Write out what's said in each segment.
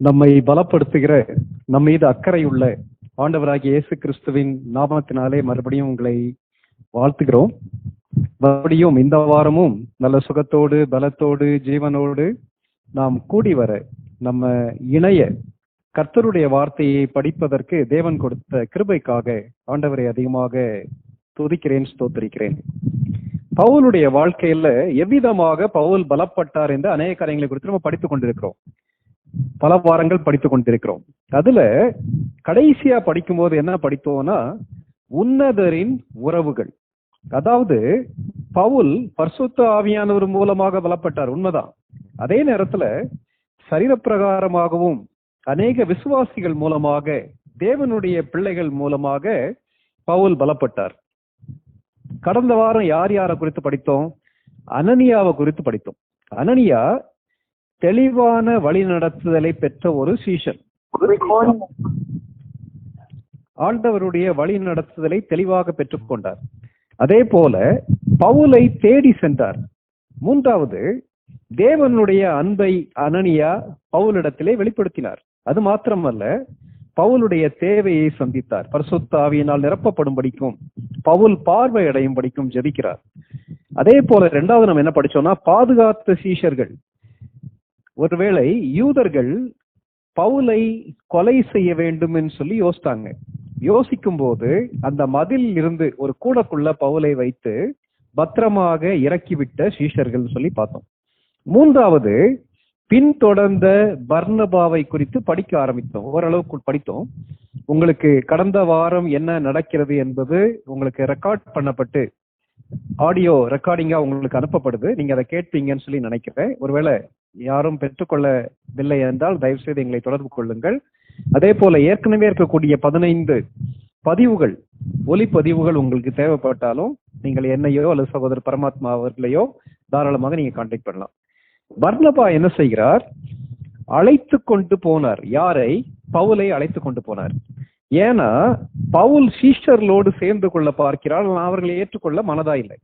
நம்மை பலப்படுத்துகிற நம் மீது அக்கறையுள்ள ஆண்டவராகிய இயேசு கிறிஸ்துவின் நாமத்தினாலே மறுபடியும் உங்களை வாழ்த்துகிறோம். மறுபடியும் இந்த வாரமும் நல்ல சுகத்தோடு பலத்தோடு ஜீவனோடு நாம் கூடி வர நம்ம இணைய கர்த்தருடைய வார்த்தையை படிப்பதற்கு தேவன் கொடுத்த கிருபைக்காக ஆண்டவரை அதிகமாக துதிக்கிறேன், ஸ்தோத்திரிக்கிறேன். பவுலுடைய வாழ்க்கையில எவ்விதமாக பவுல் பலப்பட்டார் என்று அநேக காரியங்களை குறித்து நம்ம படித்துக் கொண்டிருக்கிறோம். பல வாரங்கள் படித்துக் கொண்டிருக்கிறோம். அதுல கடைசியா படிக்கும்போது என்ன படித்தோம்னா, உன்னதரின் உறவுகள். அதாவது பவுல் பரிசுத்த ஆவியானவர் மூலமாக பலப்பட்டார், உண்மைதான். அதே நேரத்துல சரீரப்பிரகாரமாகவும் அநேக விசுவாசிகள் மூலமாக, தேவனுடைய பிள்ளைகள் மூலமாக பவுல் பலப்பட்டார். கடந்த வாரம் யார் யாரை குறித்து படித்தோம்? அனனியாவை குறித்து படித்தோம். அனனியா தெளிவான வழி நடத்துதலை பெற்ற ஒரு சீஷன். ஆண்டவருடைய வழி நடத்துதலை தெளிவாக பெற்றுக்கொண்டார். அதே போல பவுலை தேடி சென்றார். மூன்றாவது, தேவனுடைய அன்பை அனனியா பவுலிடத்திலே வெளிப்படுத்தினார். அது மாத்திரமல்ல, பவுலுடைய தேவையை சந்தித்தார். பரிசுத்த ஆவியினால் நிரப்பப்படும் படிக்கும், பவுல் பார்வையடையும் படிக்கும் ஜெபிக்கிறார். அதே போல இரண்டாவது நம்ம என்ன படிச்சோம்னா, பாதுகாத்த சீஷர்கள். ஒருவேளை யூதர்கள் பவுலை கொலை செய்ய வேண்டும் என்று சொல்லி யோசித்தாங்க. யோசிக்கும் போது அந்த மதில் இருந்து ஒரு கூடக்குள்ள பவுலை வைத்து பத்திரமாக இறக்கிவிட்ட சீஷர்கள் சொல்லி பார்த்தோம். மூன்றாவது, பின்தொடர்ந்த பர்னபாவை குறித்து படிக்க ஆரம்பித்தோம். ஓரளவுக்கு படித்தோம். உங்களுக்கு கடந்த வாரம் என்ன நடக்கிறது என்பது உங்களுக்கு ரெக்கார்ட் பண்ணப்பட்டு ஆடியோ ரெக்கார்டிங்கா உங்களுக்கு அனுப்பப்படுது. நீங்க அதை கேட்பீங்கன்னு சொல்லி நினைக்கிறேன். ஒருவேளை யாரும் பெற்றுக்கொள்ளவில்லை என்றால் தயவு செய்து எங்களை தொடர்பு கொள்ளுங்கள். அதே போல ஏற்கனவே இருக்கக்கூடிய 15 பதிவுகள், ஒலிப்பதிவுகள் உங்களுக்கு தேவைப்பட்டாலும் நீங்கள் என்னையோ அல்லது சகோதரர் பரமாத்மா அவர்களையோ தாராளமாக நீங்க கான்டாக்ட் பண்ணலாம். பர்னபா என்ன செய்கிறார்? அழைத்து கொண்டு போனார். யாரை? பவுலை அழைத்து கொண்டு போனார். ஏன்னா பவுல் சீஷர்களோடு சேர்ந்து கொள்ள பார்க்கிறார், அவர்களை ஏற்றுக்கொள்ள மனதா இல்லை.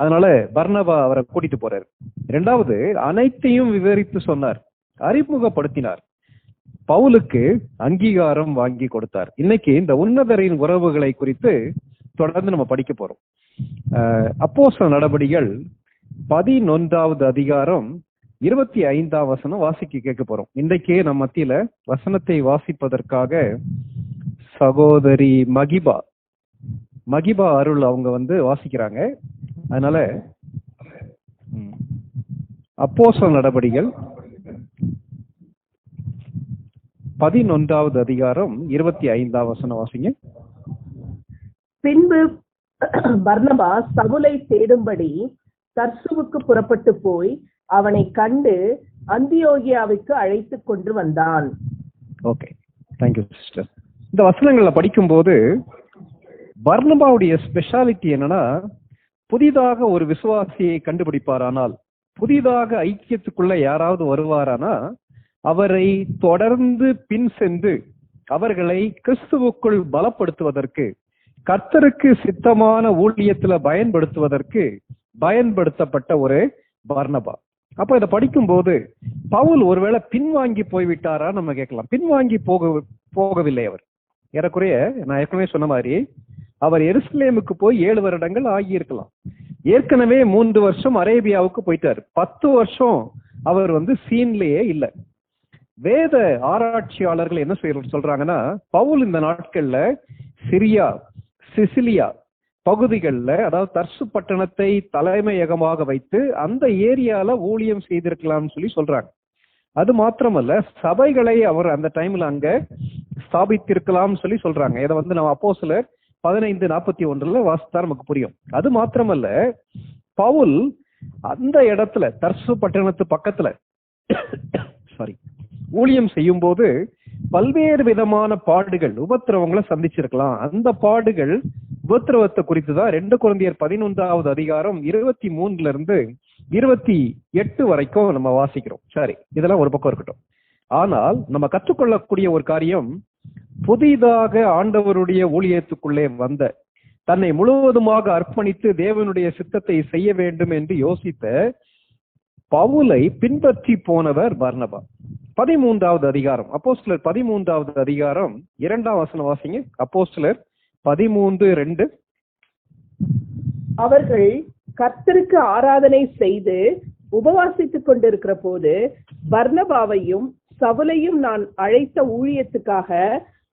அதனால பர்னபா அவரை கூட்டிட்டு போறாரு. இரண்டாவது, அனைத்தையும் விவரித்து சொன்னார், அறிமுகப்படுத்தினார், பவுலுக்கு அங்கீகாரம் வாங்கி கொடுத்தார். இன்னைக்கு இந்த உன்னதரின் உறவுகளை குறித்து தொடர்ந்து நம்ம படிக்க போறோம். அப்போஸ்தலர் நடபடிகள் 11வது அதிகாரம் 25ஆம் வசனம் வாசிக்க கேட்க போறோம். இன்றைக்கு நம்ம மத்தியில வசனத்தை வாசிப்பதற்காக சகோதரி மகிபா அருள் அவங்க வாசிக்கிறாங்க. அதனால அப்போஸ்தலர் நடபடிகள் 11வது அதிகாரம் 25ஆம் வசனம் வாசிங்க. பின்பு பர்னபா சவுலை தேடும்படி தர்சுவுக்கு புறப்பட்டு போய் அவனை கண்டு அந்தியோகியாவுக்கு அழைத்து கொண்டு வந்தான். Okay, thank you sister. இந்த வசனங்களை படிக்கும்போது பர்னபாவுடைய ஸ்பெஷாலிட்டி என்னன்னா, புதிதாக ஒரு விசுவாசியை கண்டுபிடிப்பாரானால், புதிதாக ஐக்கியத்துக்குள்ள யாராவது வருவாரானா அவரை தொடர்ந்து பின் சென்று அவர்களை கிறிஸ்துவுக்குள் பலப்படுத்துவதற்கு, கர்த்தருக்கு சித்தமான ஊழியத்துல பயன்படுத்தப்பட்ட ஒரு பர்னபா. அப்ப இதை படிக்கும் போது பவுல் ஒருவேளை பின்வாங்கி போய்விட்டாரா நம்ம கேட்கலாம். பின்வாங்கி போகவில்லை. அவர் ஏறக்குறைய நான் ஏற்கனவே சொன்ன மாதிரி அவர் எருசலேமுக்கு போய் 7 வருடங்கள் ஆகியிருக்கலாம். ஏற்கனவே 3 வருஷம் அரேபியாவுக்கு போயிட்டார். 10 வருஷம் அவர் சீன்லயே இல்லை. வேத ஆராய்ச்சியாளர்கள் என்ன சொல்றாங்கன்னா, பவுல் இந்த நாட்கள்ல சிரியா, சிசிலியா பகுதிகளில், அதாவது தர்சு பட்டணத்தை தலைமையகமாக வைத்து அந்த ஏரியால ஊழியம் செய்திருக்கலாம்னு சொல்லி சொல்றாங்க. அது மாத்திரமல்ல, சபைகளை அவர் அந்த டைம்ல அங்க ஸ்தாபித்திருக்கலாம் சொல்லி சொல்றாங்க. இதை நம்ம அப்போஸ்தலர் 15:41 வாசித்தா நமக்கு புரியும். அது மாத்திரமல்ல, பவுல் அந்த இடத்துல தர்சு பட்டணத்து பக்கத்துல ஊழியம் செய்யும் போது பல்வேறு விதமான பாடுகள், உபத்திரவங்களை சந்திச்சிருக்கலாம். அந்த பாடுகள், உபத்திரவத்தை குறித்து தான் 2 கொரிந்தியர் 11வது அதிகாரம் 23 28 வரைக்கும் நம்ம வாசிக்கிறோம். சரி, இதெல்லாம் ஒரு பக்கம் இருக்கட்டும். ஆனால் நம்ம கற்றுக்கொள்ளக்கூடிய ஒரு காரியம், புதிதாக ஆண்டவருடைய ஊழியத்துக்குள்ளே வந்த, தன்னை முழுவதுமாக அர்ப்பணித்து தேவனுடைய சித்தத்தை செய்ய வேண்டும் என்று யோசித்த பவுலை பின்பற்றி போனவர் பர்னபா. 13வது அதிகாரம், அப்போஸ்தலர் 13வது அதிகாரம் 2ஆம் வசனம் வாசிங்க. அப்போஸ்தலர் 13:2. அவர்கள் கர்த்தருக்கு ஆராதனை செய்து உபவாசித்துக் கொண்டிருக்கிற போது பர்னபாவையும் சவுலையும் நான் அழைத்த ஊழியத்துக்காக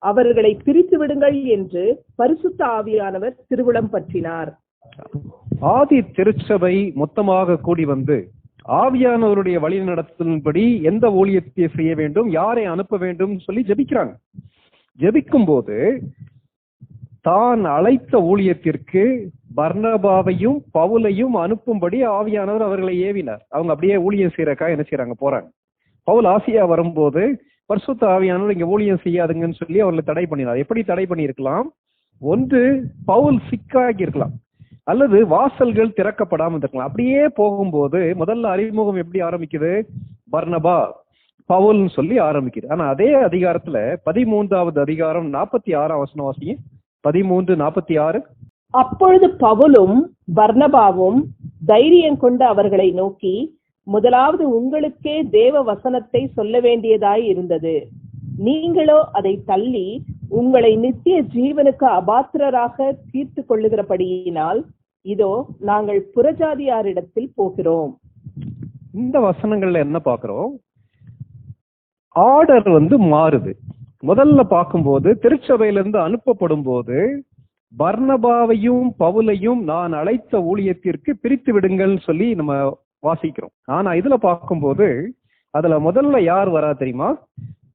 அவர்களை பிரித்து விடுங்கள் என்று பரிசுத்த ஆவியானவர் திருவுளம் பற்றினார். ஆதி திருச்சபை மொத்தமாக கூடி வந்து ஆவியானவருடைய வழி நடத்தின்படி எந்த ஊழியத்தை செய்ய வேண்டும், யாரை அனுப்ப வேண்டும் சொல்லி ஜெபிக்கிறாங்க. ஜெபிக்கும் போது தான் அழைத்த ஊழியத்திற்கு பர்னபாவையும் பவுலையும் அனுப்பும்படி ஆவியானவர் அவர்களை ஏவினார். அவங்க அப்படியே ஊழியம் செய்யறக்கா என்ன செய்யறாங்க, போறாங்க. பவுல் ஆசியா வரும்போது பரிசுத்த ஆவியானவர் இங்க ஊழியம் செய்யாதுங்கன்னு சொல்லி அவர்களை தடை பண்ணினார். எப்படி தடை பண்ணியிருக்கலாம்? ஒன்று, பவுல் சிக்காகி இருக்கலாம், அல்லது வாசல்கள் திறக்கப்படாமல் இருக்கலாம். அப்படியே போகும்போது முதல்ல அறிமுகம் எப்படி ஆரம்பிக்குது? பர்னபா பவுல்னு சொல்லி ஆரம்பிக்குது. ஆனா அதே அதிகாரத்துல 13வது அதிகாரம் 46ஆம் வசனம் வாசிங்க. 13:46. அப்பொழுது பவுலும் பர்னபாவும் தைரியம் கொண்டு அவர்களை நோக்கி, முதலாவது உங்களுக்கே தேவ வசனத்தை சொல்ல வேண்டியதாய் இருந்தது. நீங்களோ அதை தள்ளி உங்களை நித்திய ஜீவனுக்கு அபாத்திரராக தீர்த்து கொள்ளுகிறபடியினால் இதோ நாங்கள் புறஜாதியாரிடத்தில் போகிறோம். இந்த வசனங்கள்ல என்ன பாக்குறோம்? ஆர்டர் மாறுது. முதல்ல பார்க்கும்போது திருச்சபையிலிருந்து அனுப்பப்படும் போது பர்னபாவையும் பவுலையும் நான் அழைத்த ஊழியத்திற்கு பிரித்து விடுங்கள் சொல்லி நம்ம வாசிக்கிறோம். ஆனா இதுல பார்க்கும்போது அதுல முதல்ல யார் வரா தெரியுமா?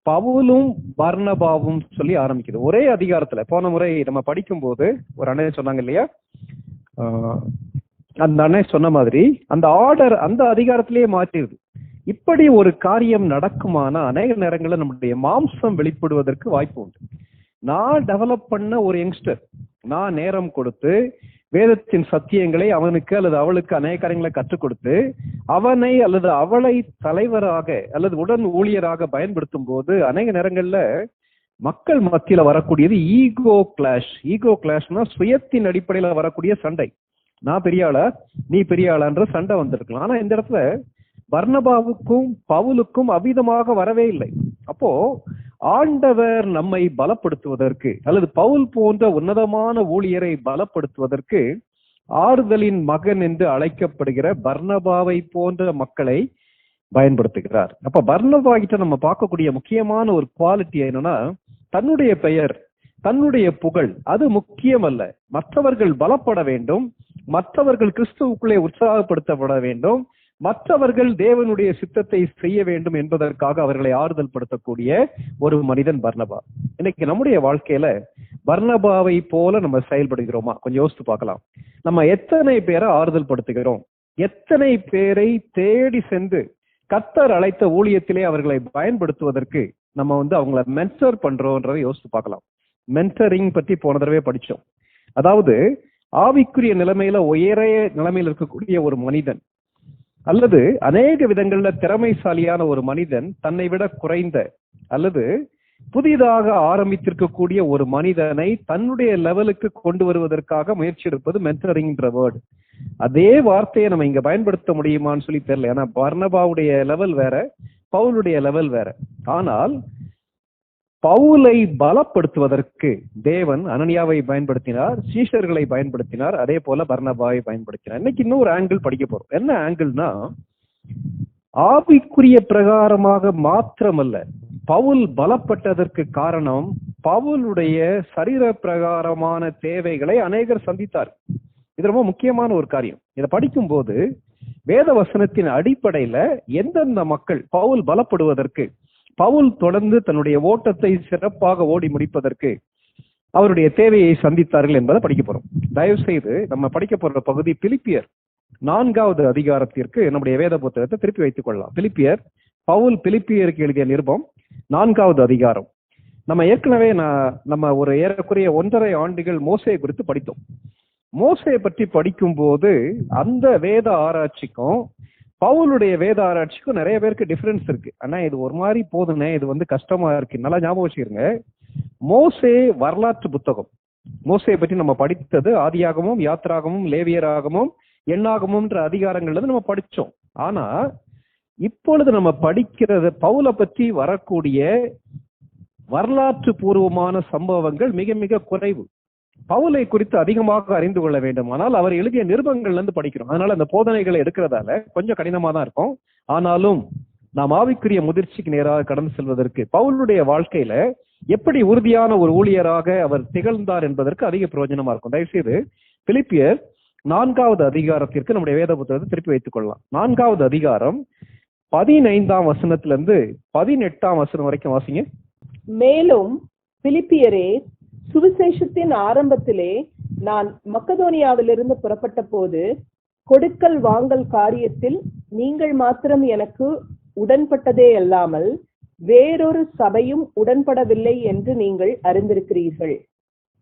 பவுலும் பர்னபாவும் சொல்லி ஆரம்பிக்குது ஒரே அதிகாரத்துல. போன முறை நம்ம படிக்கும் போது ஒரு அண்ணன் சொன்னாங்க இல்லையா, அந்த அண்ணன் சொன்ன மாதிரி அந்த ஆர்டர் அந்த அதிகாரத்திலேயே மாற்றிடுது. இப்படி ஒரு காரியம் நடக்குமானா அநேக நேரங்களில் நம்முடைய மாம்சம் வெளிப்படுவதற்கு வாய்ப்பு உண்டு. நான் டெவலப் பண்ண ஒரு யங்ஸ்டர், நான் நேரம் கொடுத்து வேதத்தின் சத்தியங்களை அவனுக்கு அல்லது அவளுக்கு அநேக காரியங்களை கற்றுக் கொடுத்து அவனை அல்லது அவளை தலைவராக அல்லது உடன் ஊழியராக பயன்படுத்தும் போது அநேக நேரங்கள்ல மக்கள் மத்தியில வரக்கூடியது ஈகோ கிளாஷ். ஈகோ கிளாஷ்னா சுயத்தின் அடிப்படையில வரக்கூடிய சண்டை. நான் பெரிய ஆளா, நீ பெரிய ஆளான்ற சண்டை வந்திருக்கலாம். ஆனா இந்த இடத்துல பர்னபாவுக்கும் பவுலுக்கும் அவ்விதமாக வரவே இல்லை. அப்போ ஆண்டவர் நம்மை பலப்படுத்துவதற்கு அல்லது பவுல் போன்ற உன்னதமான ஊழியரை பலப்படுத்துவதற்கு ஆறுதலின் மகன் என்று அழைக்கப்படுகிற பர்னபாவை போன்ற மக்களை பயன்படுத்துகிறார். அப்ப பர்னபா கிட்ட நம்ம பார்க்கக்கூடிய முக்கியமான ஒரு குவாலிட்டி என்னன்னா, தன்னுடைய பெயர், தன்னுடைய புகழ் அது முக்கியம் அல்ல. மற்றவர்கள் பலப்பட வேண்டும், மற்றவர்கள் கிறிஸ்துவுக்குள்ளே உற்சாகப்படுத்தப்பட வேண்டும், மற்றவர்கள் தேவனுடைய சித்தத்தை செய்ய வேண்டும் என்பதற்காக அவர்களை ஆறுதல் படுத்தக்கூடிய ஒரு மனிதன் பர்னபா. இன்னைக்கு நம்முடைய வாழ்க்கையில பர்னபாவை போல நம்ம செயல்படுகிறோமா? கொஞ்சம் யோசித்து பார்க்கலாம். நம்ம எத்தனை பேரை ஆறுதல் படுத்துகிறோம்? எத்தனை பேரை தேடி சென்று கர்த்தர் அழைத்த ஊழியத்திலே அவர்களை பயன்படுத்துவதற்கு நம்ம அவங்கள மென்டர் பண்றோம்ன்றதை யோசித்து பார்க்கலாம். மென்டரிங் பற்றி போன தடவை படிச்சோம். அதாவது ஆவிக்குரிய நிலைமையில உயரிய நிலைமையில் இருக்கக்கூடிய ஒரு மனிதன் அல்லது அநேக விதங்கள்ல திறமைசாலியான ஒரு மனிதன் தன்னை விட குறைந்த அல்லது புதிதாக ஆரம்பித்திருக்கக்கூடிய ஒரு மனிதனை தன்னுடைய லெவலுக்கு கொண்டு வருவதற்காக முயற்சி எடுப்பது மென்டரிங்ன்ற வேர்டு. அதே வார்த்தையை நம்ம இங்க பயன்படுத்த முடியுமான்னு சொல்லி தெரியல. ஏன்னா பர்னபாவுடைய லெவல் வேற, பவுலுடைய லெவல் வேற. ஆனால் பவுலை பலப்படுத்துவதற்கு தேவன் அனனியாவை பயன்படுத்தினார், சீஷர்களை பயன்படுத்தினார், அதே போல பர்னபாவை பயன்படுத்தினார். இன்னைக்கு இன்னொரு ஆங்கிள் படிக்க போறோம். என்ன ஆங்கிள்னா, ஆவிக்குரிய பிரகாரமாக மாத்திரமல்ல, பவுல் பலப்பட்டதற்கு காரணம் பவுலுடைய சரீர பிரகாரமான தேவைகளை அநேகர் சந்தித்தார். இது ரொம்ப முக்கியமான ஒரு காரியம். இதை படிக்கும் போது வேத வசனத்தின் அடிப்படையில எந்தெந்த மக்கள் பவுல் பலப்படுவதற்கு, பவுல் தொடர்ந்து தன்னுடைய ஓட்டத்தை சிறப்பாக ஓடி முடிப்பதற்கு அவருடைய தேவையை சந்தித்தார்கள் என்பதை படிக்க போறோம். தயவு செய்து நம்ம படிக்க போற பகுதி பிலிப்பியர் 4வது அதிகாரத்திற்கு நம்முடைய வேத புத்தகத்தை திருப்பி வைத்துக் கொள்ளலாம். பிலிப்பியர், பவுல் பிலிப்பியருக்கு எழுதிய நிருபம் 4வது அதிகாரம். நம்ம ஏற்கனவே நம்ம ஒரு ஏறக்குறைய 1.5 ஆண்டுகள் மோசே குறித்து படித்தோம். மோசே பற்றி படிக்கும் போது அந்த வேத ஆராய்ச்சிக்கும் பவுலுடைய வேத ஆராய்ச்சிக்கும் நிறைய பேருக்கு டிஃபரன்ஸ் இருக்கு. ஆனா இது ஒரு மாதிரி போதுனே, இது கஷ்டமா இருக்கு. நல்லா ஞாபகம் வச்சுக்கிறங்க, மோசே வரலாற்று புத்தகம். மோசையை பற்றி நம்ம படித்தது ஆதியாகமும், யாத்திராகமும், லேவியராகமும், எண்ணாகமும்ன்ற அதிகாரங்கள்ல நம்ம படிச்சோம். ஆனா இப்பொழுது நம்ம படிக்கிறது பவுலை பற்றி வரக்கூடிய வரலாற்று பூர்வமான சம்பவங்கள் மிக மிக குறைவு. பவுலை குறித்து அதிகமாக அறிந்து கொள்ள வேண்டும். ஆனால் அவர் எழுதிய நிருபங்கள்ல இருந்து படிக்கிறோம். அதனால அந்த போதனைகளை எடுக்கிறதால கொஞ்சம் கடினமா தான் இருக்கும். ஆனாலும் நாம் ஆவிக்குரிய முதிர்ச்சிக்கு நேராக கடந்து செல்வதற்கு பவுலுடைய வாழ்க்கையில எப்படி உறுதியான ஒரு ஊழியராக அவர் திகழ்ந்தார் என்பதற்கு அதிக பிரயோஜனமா இருக்கும். தயவுசெய்து பிலிப்பியர் 4வது அதிகாரத்திற்கு நம்முடைய வேத புத்தகத்தை திருப்பி வைத்துக் கொள்ளலாம். 4வது அதிகாரம் 15ஆம் வசனத்திலிருந்து 18ஆம் வசனம் வரைக்கும் வாசிங்க. மேலும் பிலிப்பியரே, சுவிசேஷத்தின் ஆரம்பத்திலே நான் மக்கதோனியாவிலிருந்து புறப்பட்ட போது கொடுக்கல் வாங்கல் காரியத்தில் நீங்கள் மாத்திரம் எனக்கு உடன்பட்டதே அல்லாமல் வேறொரு சபையும் உடன்படவில்லை என்று நீங்கள் அறிந்திருக்கிறீர்கள்.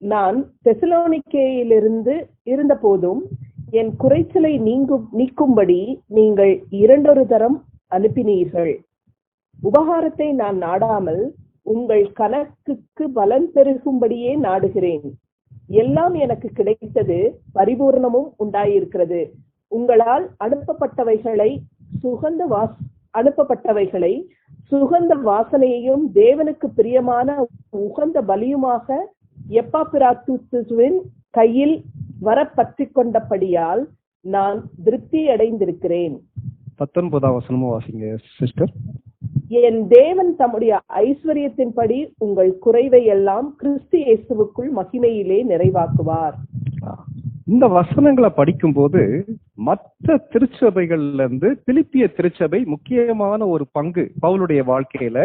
நான் தெசலோனிக்கேயிலிருந்து இருந்த போதும் என் குறைச்சலை நீக்கும்படி நீங்கள் 2 தரம் அனுப்பினீர்கள். உபகாரத்தை நான் நாடாமல் உங்கள் கணக்குக்கு பலன் பெருகும்படியே நாடுகிறேன். எல்லாம் எனக்கு கிடைத்தது, பரிபூர்ணமும் உண்டாயிருக்கிறது. உங்களால் அனுப்பப்பட்டவைகளை சுகந்த வாசனையையும் தேவனுக்கு பிரியமான உகந்த பலியுமாக எப்பாப்பிராத்துவின் கையில் வர பற்றி கொண்டபடியால் நான் திருப்தி அடைந்திருக்கிறேன். 19ஆம் வசனமும் வாசிங்க சிஸ்டர். என் தேவன் தம்முடைய ஐஸ்வர்யத்தின்படி உங்கள் குறைவை எல்லாம் கிறிஸ்து இயேசுவுக்குள் மகிமையிலே நிறைவாக்குவார். இந்த வசனங்களை படிக்கும் போது மற்ற திருச்சபைகள்ல இருந்து பிலிப்பிய திருச்சபை முக்கியமான ஒரு பங்கு பவுலுடைய வாழ்க்கையில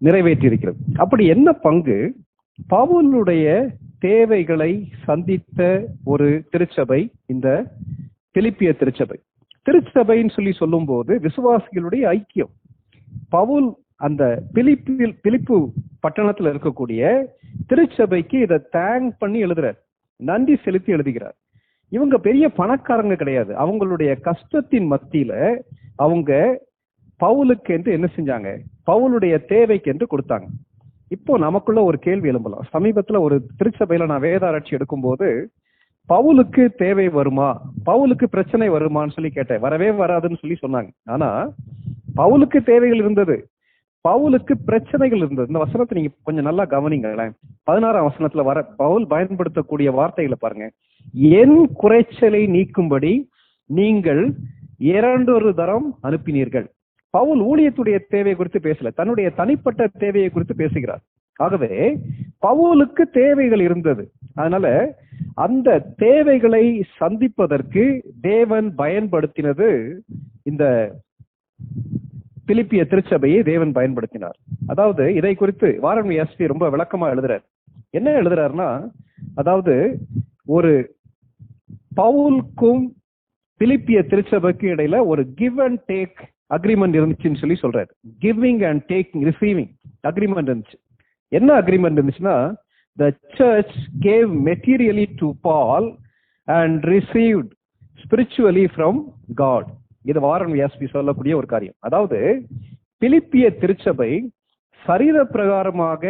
நிறைவேற்றி இருக்கிறது. அப்படி என்ன பங்கு? பவுலுடைய தேவைகளை சந்தித்த ஒரு திருச்சபை இந்த பிலிப்பிய திருச்சபை. திருச்சபைன்னு சொல்லும் போது விசுவாசிகளுடைய ஐக்கியம். பவுல் அந்த பிலிப்பு பட்டணத்துல இருக்கக்கூடிய திருச்சபைக்கு இதை தேங்க் பண்ணி எழுதுறார், நன்றி செலுத்தி எழுதுகிறார். இவங்க பெரிய பணக்காரங்க கிடையாது. அவங்களுடைய கஷ்டத்தின் மத்தியில அவங்க பவுலுக்கு என்று என்ன செஞ்சாங்க? பவுலுடைய தேவைக்கு என்று கொடுத்தாங்க. இப்போ நமக்குள்ள ஒரு கேள்வி எழும்பலாம். சமீபத்துல ஒரு திருச்சபையில நான் வேதாராய்ச்சி எடுக்கும் போது பவுலுக்கு தேவை வருமா, பவுலுக்கு பிரச்சனை வருமான்னு சொல்லி கேட்டேன். வரவே வராதுன்னு சொன்னாங்க. ஆனா பவுலுக்கு தேவைகள் இருந்தது, பவுலுக்கு பிரச்சனைகள் இருந்தது. இந்த வசனத்தை நீங்க கொஞ்சம் நல்லா கவனிங்களேன். 16ஆம் வசனத்துல வர பவுல் பயன்படுத்தக்கூடிய வார்த்தைகளை பாருங்க. என் குறைச்சலை நீக்கும்படி நீங்கள் 2 தரம் அனுப்பினீர்கள். பவுல் ஊழியத்துடைய தேவை குறித்து பேசல, தன்னுடைய தனிப்பட்ட தேவையை குறித்து பேசுகிறார். ஆகவே பவுலுக்கு தேவைகள் இருந்தது. அதனால அந்த தேவைகளை சந்திப்பதற்கு தேவன் பயன்படுத்தினது இந்த பிலிப்பிய திருச்சபையை தேவன் பயன்படுத்தினார். அதாவது இதை குறித்து வாரன் எஸ்பி ரொம்ப விளக்கமா எழுதுறார். என்ன எழுதுறாருன்னா, அதாவது ஒரு பவுலுக்கும் பிலிப்பிய திருச்சபைக்கு இடையில ஒரு கிவ் அண்ட் டேக் அக்ரிமெண்ட் இருந்துச்சுன்னு சொல்றாரு. Giving and taking, receiving agreement இருந்துச்சு. என்ன அக்ரிமெண்ட் இருந்துச்சுன்னா, the church gave materially to Paul and received spiritually from God. இது வாரன் எஸ்பி சொல்லக்கூடிய ஒரு காரியம். அதாவது பிலிப்பிய திருச்சபை சரீர பிரகாரமாக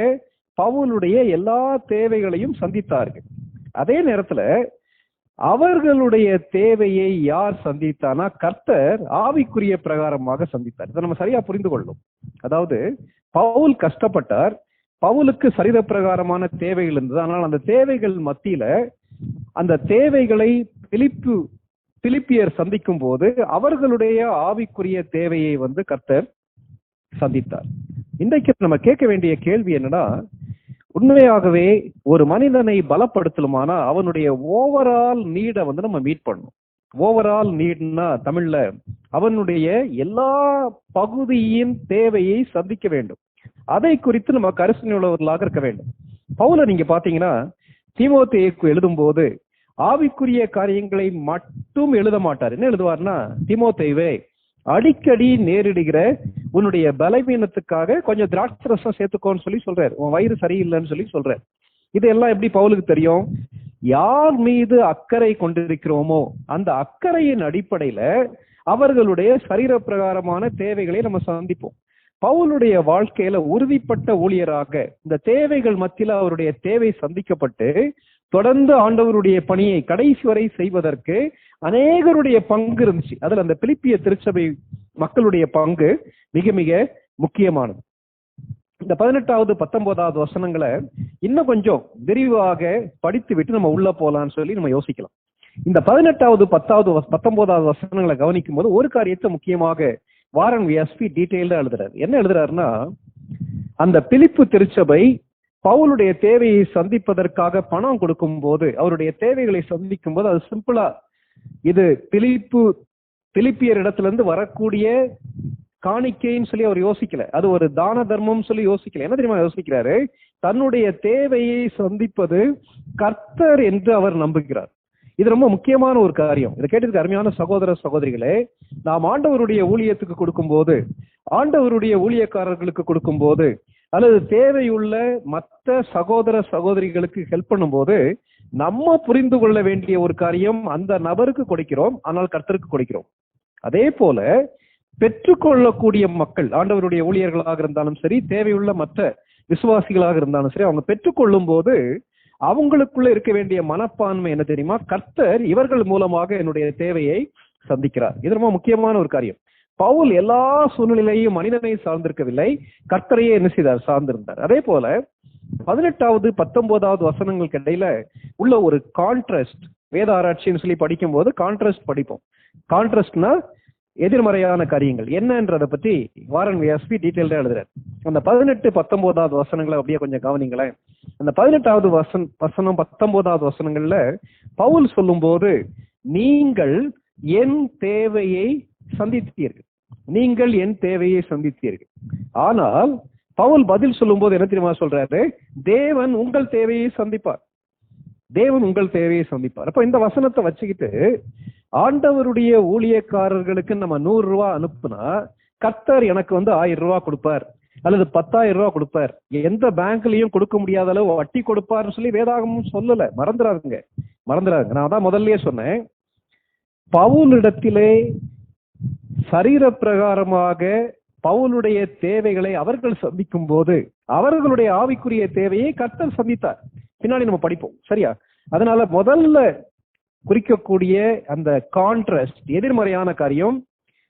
பவுலுடைய எல்லா தேவைகளையும் சந்தித்தார்கள். அதே நேரத்துல அவர்களுடைய தேவையை யார் சந்தித்தானா? கர்த்தர் ஆவிக்குரிய பிரகாரமாக சந்தித்தார். இதை நம்ம சரியா புரிந்து கொள்ளும். அதாவது பவுல் கஷ்டப்பட்டார், பவுலுக்கு சரீர பிரகாரமான தேவைகள் இருந்தது. ஆனால் அந்த தேவைகள் மத்தியில அந்த தேவைகளை பிலிப்பியர் சந்திக்கும் போது அவர்களுடைய ஆவிக்குரிய தேவையை கர்த்தர் சந்தித்தார். இன்றைக்கு நம்ம கேட்க வேண்டிய கேள்வி என்னன்னா, உண்மையாகவே ஒரு மனிதனை பலப்படுத்தலுமானா அவனுடைய ஓவரால் நீடை நம்ம மீட் பண்ணணும். ஓவரால் நீட்னா தமிழ்ல அவனுடைய எல்லா பகுதியின் தேவையை சந்திக்க வேண்டும். அதை குறித்து நம்ம கரிசனை உள்ளவர்களாக இருக்க வேண்டும். பவுல நீங்க பாத்தீங்கன்னா தீமோத்தேயுக்கு எழுதும் போது ஆவிக்குரிய காரியங்களை மட்டும் எழுத மாட்டார். என்ன எழுதுவார்னா, தீமோத்தேயுவே, அடிக்கடி நேரிடுகிற உன்னுடைய பலவீனத்துக்காக கொஞ்சம் திராட்சை ரசம் சேர்த்துக்கோன்னு சொல்றாரு. உன் வயிறு சரியில்லைன்னு சொல்றாரு. இதெல்லாம் எப்படி பவுலுக்கு தெரியும்? யார் மீது அக்கறை கொண்டிருக்கிறோமோ அந்த அக்கறையின் அடிப்படையில அவர்களுடைய சரீர பிரகாரமான தேவைகளை நம்ம சந்திப்போம். பவுலுடைய வாழ்க்கையில உறுதிப்பட்ட ஊழியராக இந்த தேவைகள் மத்தியில அவருடைய தேவை சந்திக்கப்பட்டு தொடர்ந்து ஆண்டவருடைய பணியை கடைசி வரை செய்வதற்கு அநேகருடைய பங்கு இருந்துச்சு. அதுல அந்த பிலிப்பிய திருச்சபை மக்களுடைய பங்கு மிக மிக முக்கியமானது. இந்த 18வது 19வது வசனங்களை இன்னும் கொஞ்சம் விரிவாக படித்து விட்டு நம்ம உள்ள போலான்னு சொல்லி நம்ம யோசிக்கலாம். இந்த 18வது 19வது வசனங்களை கவனிக்கும் போது ஒரு காரியத்தை முக்கியமாக வாரன் வியாஸ்பி டீட்டெயில்டா எழுதுறாரு. என்ன எழுதுறாருன்னா, அந்த பிலிப்பு திருச்சபை பவுலுடைய தேவையை சந்திப்பதற்காக பணம் கொடுக்கும் போது, அவருடைய தேவைகளை சந்திக்கும் போது, அது சிம்பிளா இது பிலிப்பியர் இடத்துல இருந்து வரக்கூடிய காணிக்கைன்னு சொல்லி அவர் யோசிக்கல, அது ஒரு தான தர்மம் சொல்லி யோசிக்கல. என்ன தெரியுமா யோசிக்கிறாரு? தன்னுடைய தேவையை சந்திப்பது கர்த்தர் என்று அவர் நம்புகிறார். இது ரொம்ப முக்கியமான ஒரு காரியம். இதை கேட்டதுக்கு அருமையான சகோதர சகோதரிகளே, நாம் ஆண்டவருடைய ஊழியத்துக்கு கொடுக்கும் போது, ஆண்டவருடைய ஊழியக்காரர்களுக்கு கொடுக்கும் போது, அல்லது தேவையுள்ள மற்ற சகோதர சகோதரிகளுக்கு ஹெல்ப் பண்ணும் போது, நம்ம புரிந்து கொள்ள வேண்டிய ஒரு காரியம், அந்த நபருக்கு கொடுக்கிறோம், ஆனால் கர்த்தருக்கு கொடுக்கிறோம். அதே போல பெற்றுக்கொள்ளக்கூடிய மக்கள், ஆண்டவருடைய ஊழியர்களாக இருந்தாலும் சரி, தேவையுள்ள மற்ற விசுவாசிகளாக இருந்தாலும் சரி, அவங்க பெற்றுக்கொள்ளும் போது அவங்களுக்குள்ள இருக்க வேண்டிய மனப்பான்மை என்ன தெரியுமா? கர்த்தர் இவர்கள் மூலமாக என்னுடைய தேவையை சந்திக்கிறார். இது ரொம்ப முக்கியமான ஒரு காரியம். பவுல் எல்லா சூழ்நிலையும் மனிதனை சார்ந்திருக்கவில்லை, கர்த்தரையே என்ன செய்தார்? சார்ந்திருந்தார். அதே போல 18வது 19வது வசனங்களுக்கு இடையில உள்ள ஒரு கான்ட்ராஸ்ட், வேத ஆராய்ச்சின்னு சொல்லி படிக்கும் போது கான்ட்ராஸ்ட் படிப்போம். கான்ட்ராஸ்ட்னா எதிர்மறையான காரியங்கள் என்னன்றதை பத்தி வாரன் வியாஸ்பி டீட்டெயில்டா எழுதுறாரு. அந்த 18 19வது வசனங்களை அப்படியே கொஞ்சம் கவனிங்களேன். அந்த 18வது வசனம் 19வது வசனங்கள்ல பவுல் சொல்லும் போது, நீங்கள் என் தேவையை சந்தித்தீர்கள், நீங்கள் என் தேவையை சந்தித்தீர்கள். ஆனால் பவுல் பதில் சொல்லும் போது என்ன தெரியுமா சொல்றாரு? தேவன் உங்கள் தேவையை சந்திப்பார், தேவன் உங்கள் தேவையை சந்திப்பார். அப்ப இந்த வசனத்தை வச்சுக்கிட்டு ஆண்டவருடைய ஊழியக்காரர்களுக்கு நம்ம 100 ரூபாய் அனுப்புனா, கர்த்தர் எனக்கு 1000 ரூபாய் கொடுப்பார் அல்லது 10,000 ரூபாய் கொடுப்பார், எந்த பேங்க்லயும் கொடுக்க முடியாத அளவு வட்டி கொடுப்பார்னு சொல்லி வேதாகமும் சொல்லல. மறந்துடாதுங்க. நான் அதான் முதல்லயே சொன்னேன், பவுலிடத்திலே சரீர பிரகாரமாக பவுலுடைய தேவைகளை அவர்கள் சந்திக்கும் போது, அவர்களுடைய ஆவிக்குரிய தேவையை கர்த்தர் சந்தித்தார். பின்னாடி நம்ம படிப்போம், சரியா? அதனால முதல்ல குறிக்கக்கூடிய அந்த கான்ட்ராஸ்ட், எதிர்மறையான காரியம்,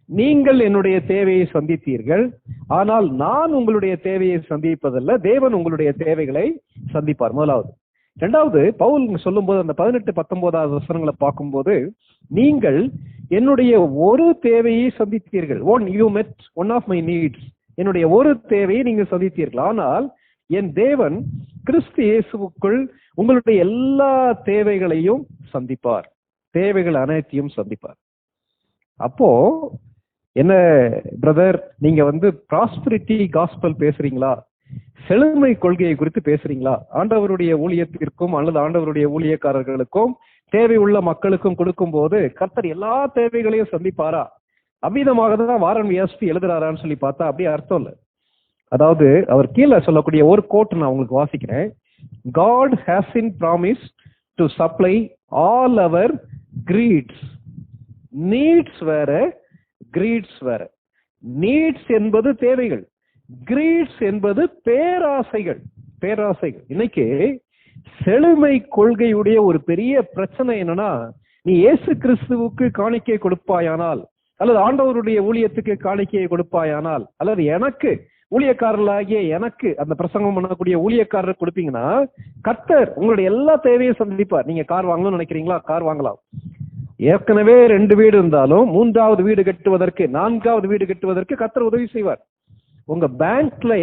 நீங்கள் என்னுடைய தேவையை சந்தித்தீர்கள், ஆனால் நான் உங்களுடைய தேவையை சந்திப்பதல்ல, தேவன் உங்களுடைய தேவைகளை சந்திப்பார். முதலாவது. இரண்டாவது, பவுல் சொல்லும் போது அந்த 18 19வது வசனங்களை பார்க்கும்போது, நீங்கள் என்னுடைய ஒரு தேவையை சந்தித்தீர்கள், you met one of my needs, என்னுடைய ஒரு தேவையை நீங்கள் சந்தித்தீர்கள், ஆனால் என் தேவன் கிறிஸ்து இயேசுவுக்குள் உங்களுடைய எல்லா தேவைகளையும் சந்திப்பார், தேவைகள் அனைத்தையும் சந்திப்பார். அப்போ என்ன பிரதர், நீங்க ப்ராஸ்பரிட்டி காஸ்பல் பேசுறீங்களா, செழுமை கொள்கையை குறித்து பேசுறீங்களா? ஆண்டவருடைய ஊழியத்திற்கும் அல்லது ஆண்டவருடைய ஊழியக்காரர்களுக்கும் தேவையுள்ள மக்களுக்கும் கொடுக்கும் போது கர்த்தர் எல்லா தேவைகளையும் சந்திப்பாரா? அவ்விதமாக தான் வாரன் வியாஸ்பி எழுதுறாரான்னு சொல்லி பார்த்தா அப்படியே அர்த்தம் இல்லை. அதாவது அவர் கீழே சொல்லக்கூடிய ஒரு கோட் நான் உங்களுக்கு வாசிக்கிறேன். God has been promised to supply all our greeds. Needs வேற, greeds வேற. Needs என்பது தேவைகள், greeds என்பது பேராசைகள். இன்னைக்கு செழுமை கொள்கையுடைய ஒரு பெரிய பிரச்சனை என்னன்னா, நீ இயேசு கிறிஸ்துவுக்கு காணிக்கை கொடுப்பாயானால், அல்லது ஆண்டவருடைய ஊழியத்துக்கு காணிக்கையை கொடுப்பாயானால், அல்லது எனக்கு ஊழியக்காரர்களாகிய எனக்கு அந்த பிரசங்கம் பண்ணக்கூடிய ஊழியக்காரர் கொடுப்பீங்கன்னா, கர்த்தர் உங்களுடைய எல்லா தேவையும் சந்திப்பார். நீங்க கார் வாங்கணும்னு நினைக்கிறீங்களா? கார் வாங்கலாம். ஏற்கனவே 2 வீடு இருந்தாலும் 3வது வீடு கட்டுவதற்கு, 4வது வீடு கட்டுவதற்கு கர்த்தர் உதவி செய்வார். உங்க பேங்க்ல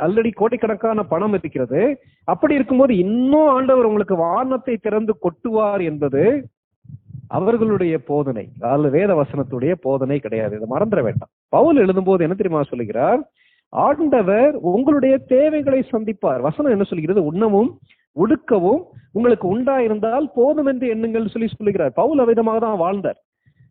ஆல்ரெடி கோடிக்கணக்கான பணம் இருக்கிறது. அப்படி இருக்கும்போது இன்னும் ஆண்டவர் உங்களுக்கு வானத்தை திறந்து கொட்டுவார் என்பது அவர்களுடைய போதனை, அல்லது வேத வசனத்துடைய போதனை கிடையாது. இதை மறந்துட வேண்டாம். பவுல் எழுதும்போது என்ன தெரியுமா சொல்லுகிறார்? ஆண்டவர் உங்களுடைய தேவைகளை சந்திப்பார். வசனம் என்ன சொல்கிறது? உண்ணவும் உடுக்கவும் உங்களுக்கு உண்டாயிருந்தால் போதும் என்று எண்ணுங்கள் சொல்லி சொல்லுகிறார். பவுல் அவ்விதமாக தான் வாழ்ந்தார்.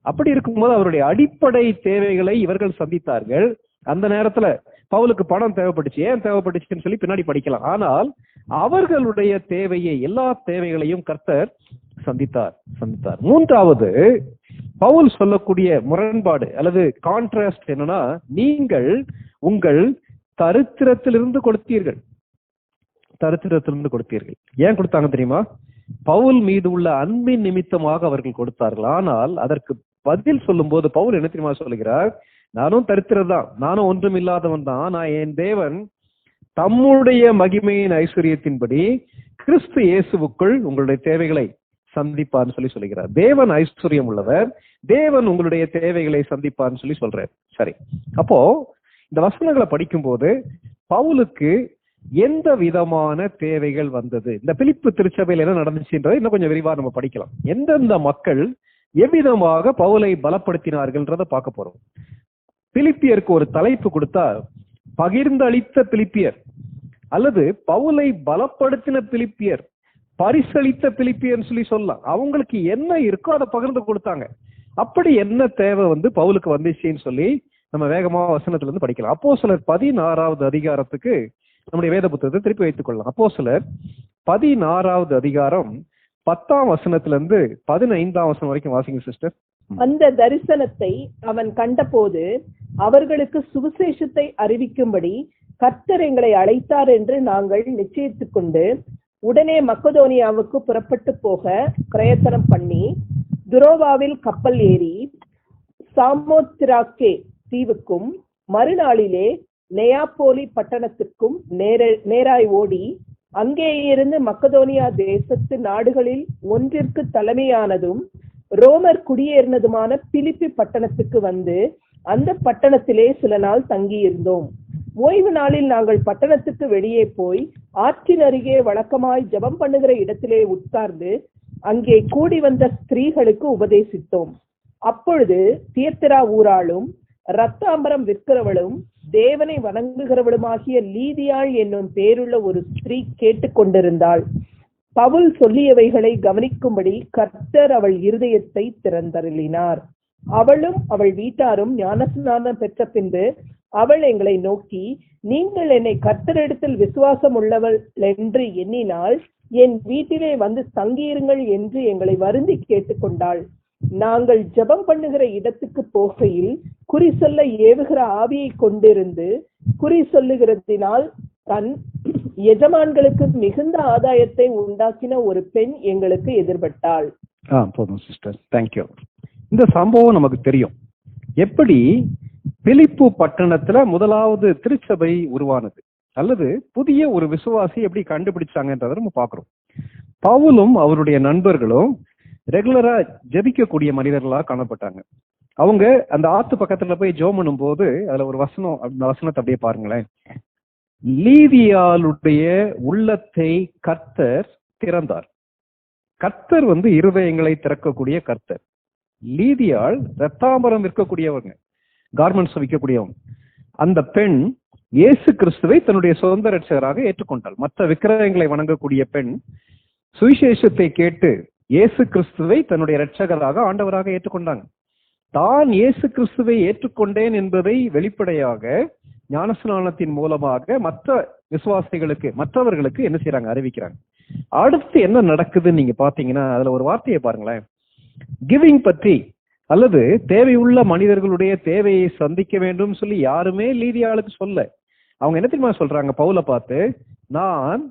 அப்படி இருக்கும்போது அவருடைய அடிப்படை தேவைகளை இவர்கள் சந்தித்தார்கள். அந்த நேரத்துல பவுலுக்கு பணம் தேவைப்பட்டுச்சு. ஏன் தேவைப்பட்டுச்சுன்னு சொல்லி பின்னாடி படிக்கலாம். ஆனால் அவர்களுடைய தேவையை, எல்லா தேவைகளையும் கர்த்தர் சந்தித்தார். 3வது, பவுல் சொல்லக்கூடிய முரண்பாடு அல்லது கான்ட்ராஸ்ட் என்னன்னா, நீங்கள் உங்கள் தரித்திரத்திலிருந்து கொடுத்தீர்கள். ஏன் கொடுத்தாங்க தெரியுமா? பவுல் மீது உள்ள அன்பின் நிமித்தமாக அவர்கள் கொடுத்தார்கள். ஆனால் அதற்கு பதில் சொல்லும் போது பவுல் என்ன தெரியுமா சொல்லுகிறார்? நானும் தரித்திரதான், நானும் ஒன்றும் இல்லாதவன் தான். நான் என் தேவன் தம்முடைய மகிமையின் ஐஸ்வர்யத்தின்படி கிறிஸ்து இயேசுவுக்குள் உங்களுடைய தேவைகளை சந்திப்பார்னு சொல்லுகிறார். தேவன் ஐஸ்வர்யம் உள்ளவர், தேவன் உங்களுடைய தேவைகளை சந்திப்பார்னு சொல்றார். சரி, அப்போ இந்த வசனங்களை படிக்கும் போது பவுலுக்கு எந்த விதமான தேவைகள் வந்தது, இந்த பிலிப்பு திருச்சபையில் என்ன நடந்துச்சுன்றதை இன்னும் கொஞ்சம் விரிவா நம்ம படிக்கலாம். எந்தெந்த மக்கள் எவ்விதமாக பவுலை பலப்படுத்தினார்கள்ன்றத பார்க்க போறோம். பிலிப்பியருக்கு ஒரு தலைப்பு கொடுத்தா பகிர்ந்தளித்த பிலிப்பியர், அல்லது பவுலை பலப்படுத்தின பிலிப்பியர், பரிசளித்த பிலிப்பியர்னு சொல்லலாம். அவங்களுக்கு என்ன இருக்கோ அதை பகிர்ந்து கொடுத்தாங்க. அப்படி என்ன தேவை பவுலுக்கு வந்துச்சுன்னு சொல்லி நம்ம வேகமா வசனத்துல இருந்து படிக்கலாம். அப்போஸ்தலர் 16வது அதிகாரத்துக்கு நம்முடைய வேத புத்தகத்தை திருப்பி வைத்துக் கொள்ளலாம். அப்போஸ்தலர் 16வது அதிகாரம் 10ஆம் வசனத்துல இருந்து 15ஆம் வசனம் வரைக்கும் வாசிங்க சிஸ்டர். அந்த தரிசனத்தை அவன் கண்டபோது அவர்களுக்கு சுவிசேஷத்தை அறிவிக்கும்படி கர்த்தர் எங்களை அழைத்தார் என்று நாங்கள் நிச்சயித்துக் கொண்டு உடனே மக்கதோனியாவுக்கு புறப்பட்டு போக பிரயத்தனம் பண்ணி துரோவாவில் கப்பல் ஏறி சாமோத்திராக்கே தீவுக்கும் மறுநாளிலே நெயாப்போலி பட்டணத்துக்கும் நேராய் ஓடி அங்கே இருந்து மக்கதோனியா தேசத்து நாடுகளில் ஒன்றிற்கு தலைமையானதும் ரோமர் குடியேறினதுமான பிலிப்பி பட்டணத்துக்கு வந்து அந்த பட்டணத்திலே சில நாள் தங்கியிருந்தோம். ஓய்வு நாளில் நாங்கள் பட்டணத்துக்கு வெளியே போய் ஆற்றின் அருகே வழக்கமாய் ஜெபம் பண்ணுகிற இடத்திலே உட்கார்ந்து அங்கே கூடி வந்த ஸ்திரீகளுக்கு உபதேசித்தோம். அப்பொழுது தியத்திரா ஊராளும் ரத்தாம்பரம் விற்கிறவளும் தேவனை வணங்குகிறவளுமாகிய லீதியாள் என்னும் பேருள்ள ஒரு ஸ்திரீ கேட்டுக்கொண்டிருந்தாள். பவுல் சொல்லியவைகளை கவனிக்கும்படி கர்த்தர் அவள் இருதயத்தை திறந்தருளினார். அவளும் அவள் வீட்டாரும் ஞானஸ்நானம் பெற்ற பின்பு அவள் எங்களை நோக்கி, நீங்கள் என்னை கர்த்தரிடத்தில் விசுவாசம் உள்ளவள் என்று எண்ணினால் என் வீட்டிலே வந்து தங்கியிருங்கள் என்று எங்களை வருந்தி கேட்டுக்கொண்டாள். நாங்கள் ஜெபம் பண்ணுகிற இடத்துக்கு போகையில் குறி சொல்ல ஏவுகிற ஆவியை கொண்டிருந்து குறி சொல்லுகிறதினால் தன் எஜமான்களுக்கு மிகுந்த ஆதாயத்தை உண்டாக்கின ஒரு பெண் எங்களுக்கு எதிர்பட்டாள். போதும் சிஸ்டர், தேங்க்யூ. இந்த சம்பவம் நமக்கு தெரியும். எப்படி பிலிப்பு பட்டணத்துல முதலாவது திருச்சபை உருவானது, அல்லது புதிய ஒரு விசுவாசி எப்படி கண்டுபிடிச்சாங்கன்றதை நம்ம பாக்குறோம். பவுலும் அவருடைய நண்பர்களும் ரெகுலரா ஜெபிக்கக்கூடிய மனிதர்களா காணப்பட்டாங்க. அவங்க அந்த ஆத்து பக்கத்துல போய் ஜெபம் பண்ணும் போது அதுல ஒரு வசனம், அந்த வசனத்தை அப்படியே பாருங்களேன். லீதியாளுடைய உள்ளத்தை கர்த்தர் திறந்தார். கர்த்தர் இருதயங்களை திறக்கக்கூடிய கர்த்தர். லீதியாள் ரத்தாம்பரம் விற்கக்கூடியவங்க, கார்மெண்ட்ஸ் விற்கக்கூடியவங்க. அந்த பெண் இயேசு கிறிஸ்துவை தன்னுடைய சொந்த ரட்சகராக ஏற்றுக்கொண்டாள். மற்ற விக்கிரகங்களை வணங்கக்கூடிய பெண் சுவிசேஷத்தை கேட்டு இயேசு கிறிஸ்துவை தன்னுடைய ரட்சகராக ஆண்டவராக ஏற்றுக்கொண்டாங்க. தான் இயேசு கிறிஸ்துவை ஏற்றுக்கொண்டேன் என்பதை வெளிப்படையாக ஞானஸ்நானத்தின் மூலமாக மற்ற விசுவாசிகளுக்கு, மற்றவர்களுக்கு என்ன செய்யறாங்க, அறிவிக்கிறாங்க. அடுத்து என்ன நடக்குதுன்னு நீங்க பாத்தீங்கன்னா அதுல ஒரு வார்த்தையை பாருங்களேன். கிவிங் பற்றி, அல்லது தேவையுள்ள மனிதர்களுடைய தேவையை சந்திக்க வேண்டும் சொல்லி யாருமே லீதியாளுக்கு சொல்ல. அவங்க என்ன தெரியுமா சொல்றாங்க பவுலை பார்த்து, நான்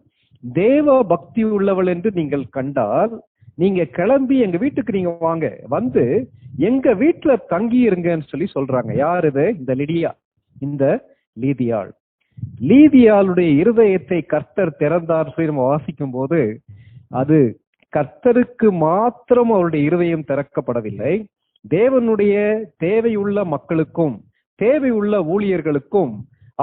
தேவ பக்தி உள்ளவள் என்று நீங்கள் கண்டால் நீங்க கிளம்பி எங்க வீட்டுக்கு நீங்க வாங்க, வந்து எங்க வீட்டுல தங்கி இருங்கன்னு சொல்லி சொல்றாங்க. யார் இது? இந்த லிடியா, இந்த லீதியாள். லீதியாளுடைய இருதயத்தை கர்த்தர் திறந்தார் சொல்லி நம்ம வாசிக்கும் போது அது கர்த்தருக்கு மாத்திரம் அவருடைய இருதயம் திறக்கப்படவில்லை, தேவனுடைய தேவையுள்ள மக்களுக்கும் தேவையுள்ள ஊழியர்களுக்கும்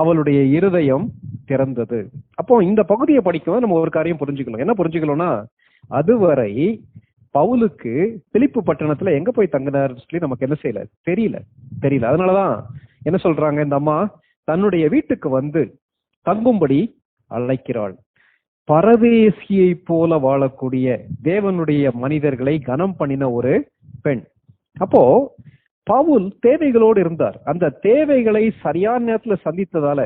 அவளுடைய இருதயம் திறந்தது. அப்போ இந்த பகுதியை படிக்கும் நம்ம ஒரு காரியம் புரிஞ்சுக்கலாம். என்ன புரிஞ்சுக்கணும்னா, அதுவரை பவுலுக்கு பிலிப்பு பட்டணத்துல எங்க போய் தங்கினார் சொல்லி நமக்கு என்ன செய்யல, தெரியல. அதனாலதான் என்ன சொல்றாங்க, இந்த அம்மா தன்னுடைய வீட்டுக்கு வந்து தங்கும்படி அழைக்கிறாள். பரதேசியை போல வாழக்கூடிய தேவனுடைய மனிதர்களை கனம் பண்ணின ஒரு பெண். அப்போ பவுல் தேவைகளோடு இருந்தார். அந்த தேவைகளை சரியான நேரத்துல சந்தித்ததால,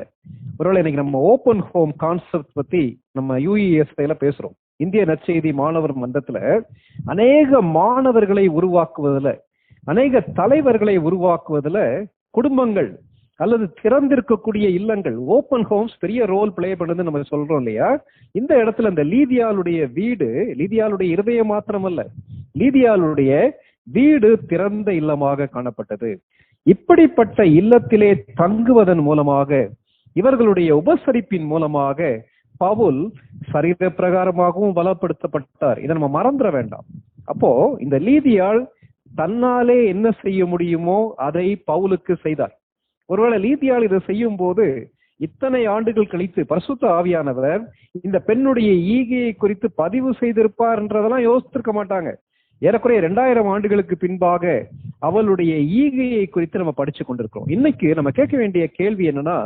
ஒருவேளை இன்னைக்கு நம்ம ஓப்பன் ஹோம் கான்செப்ட் பத்தி நம்ம யூஇஎஸ்ல பேசுறோம். இந்திய நற்செய்தி மாணவர் மன்றத்துல அநேக மாணவர்களை உருவாக்குவதில், அநேக தலைவர்களை உருவாக்குவதில் குடும்பங்கள் அல்லது திறந்திருக்கக்கூடிய இல்லங்கள், ஓப்பன் ஹோம்ஸ் பெரிய ரோல் பிளே பண்ணுது நம்ம சொல்றோம் இல்லையா. இந்த இடத்துல இந்த லீதியாளுடைய வீடு, லீதியாளுடைய இருதயம் மாத்திரமல்ல, லீதியாளுடைய வீடு திறந்த இல்லமாக காணப்பட்டது. இப்படிப்பட்ட இல்லத்திலே தங்குவதன் மூலமாக, இவர்களுடைய உபசரிப்பின் மூலமாக பவுல் சரீர பிரகாரமாகவும் பலப்படுத்தப்பட்டார். இதை நம்ம மறந்துட வேண்டாம். அப்போ இந்த லீதியாள் தன்னாலே என்ன செய்ய முடியுமோ அதை பவுலுக்கு செய்தார். ஒருவேளை லீதியாள் இதை செய்யும் போது இத்தனை ஆண்டுகள் கழித்து பரிசுத்த ஆவியானவர் இந்த பெண்ணுடைய ஈகையை குறித்து பதிவு செய்திருப்பார் என்றதெல்லாம் யோசித்திருக்க மாட்டாங்க. ஏறக்குறைய 2000 ஆண்டுகளுக்கு பின்பாக அவளுடைய ஈகையை குறித்து நம்ம படிச்சு கொண்டிருக்கிறோம். இன்னைக்கு நம்ம கேட்க வேண்டிய கேள்வி என்னன்னா,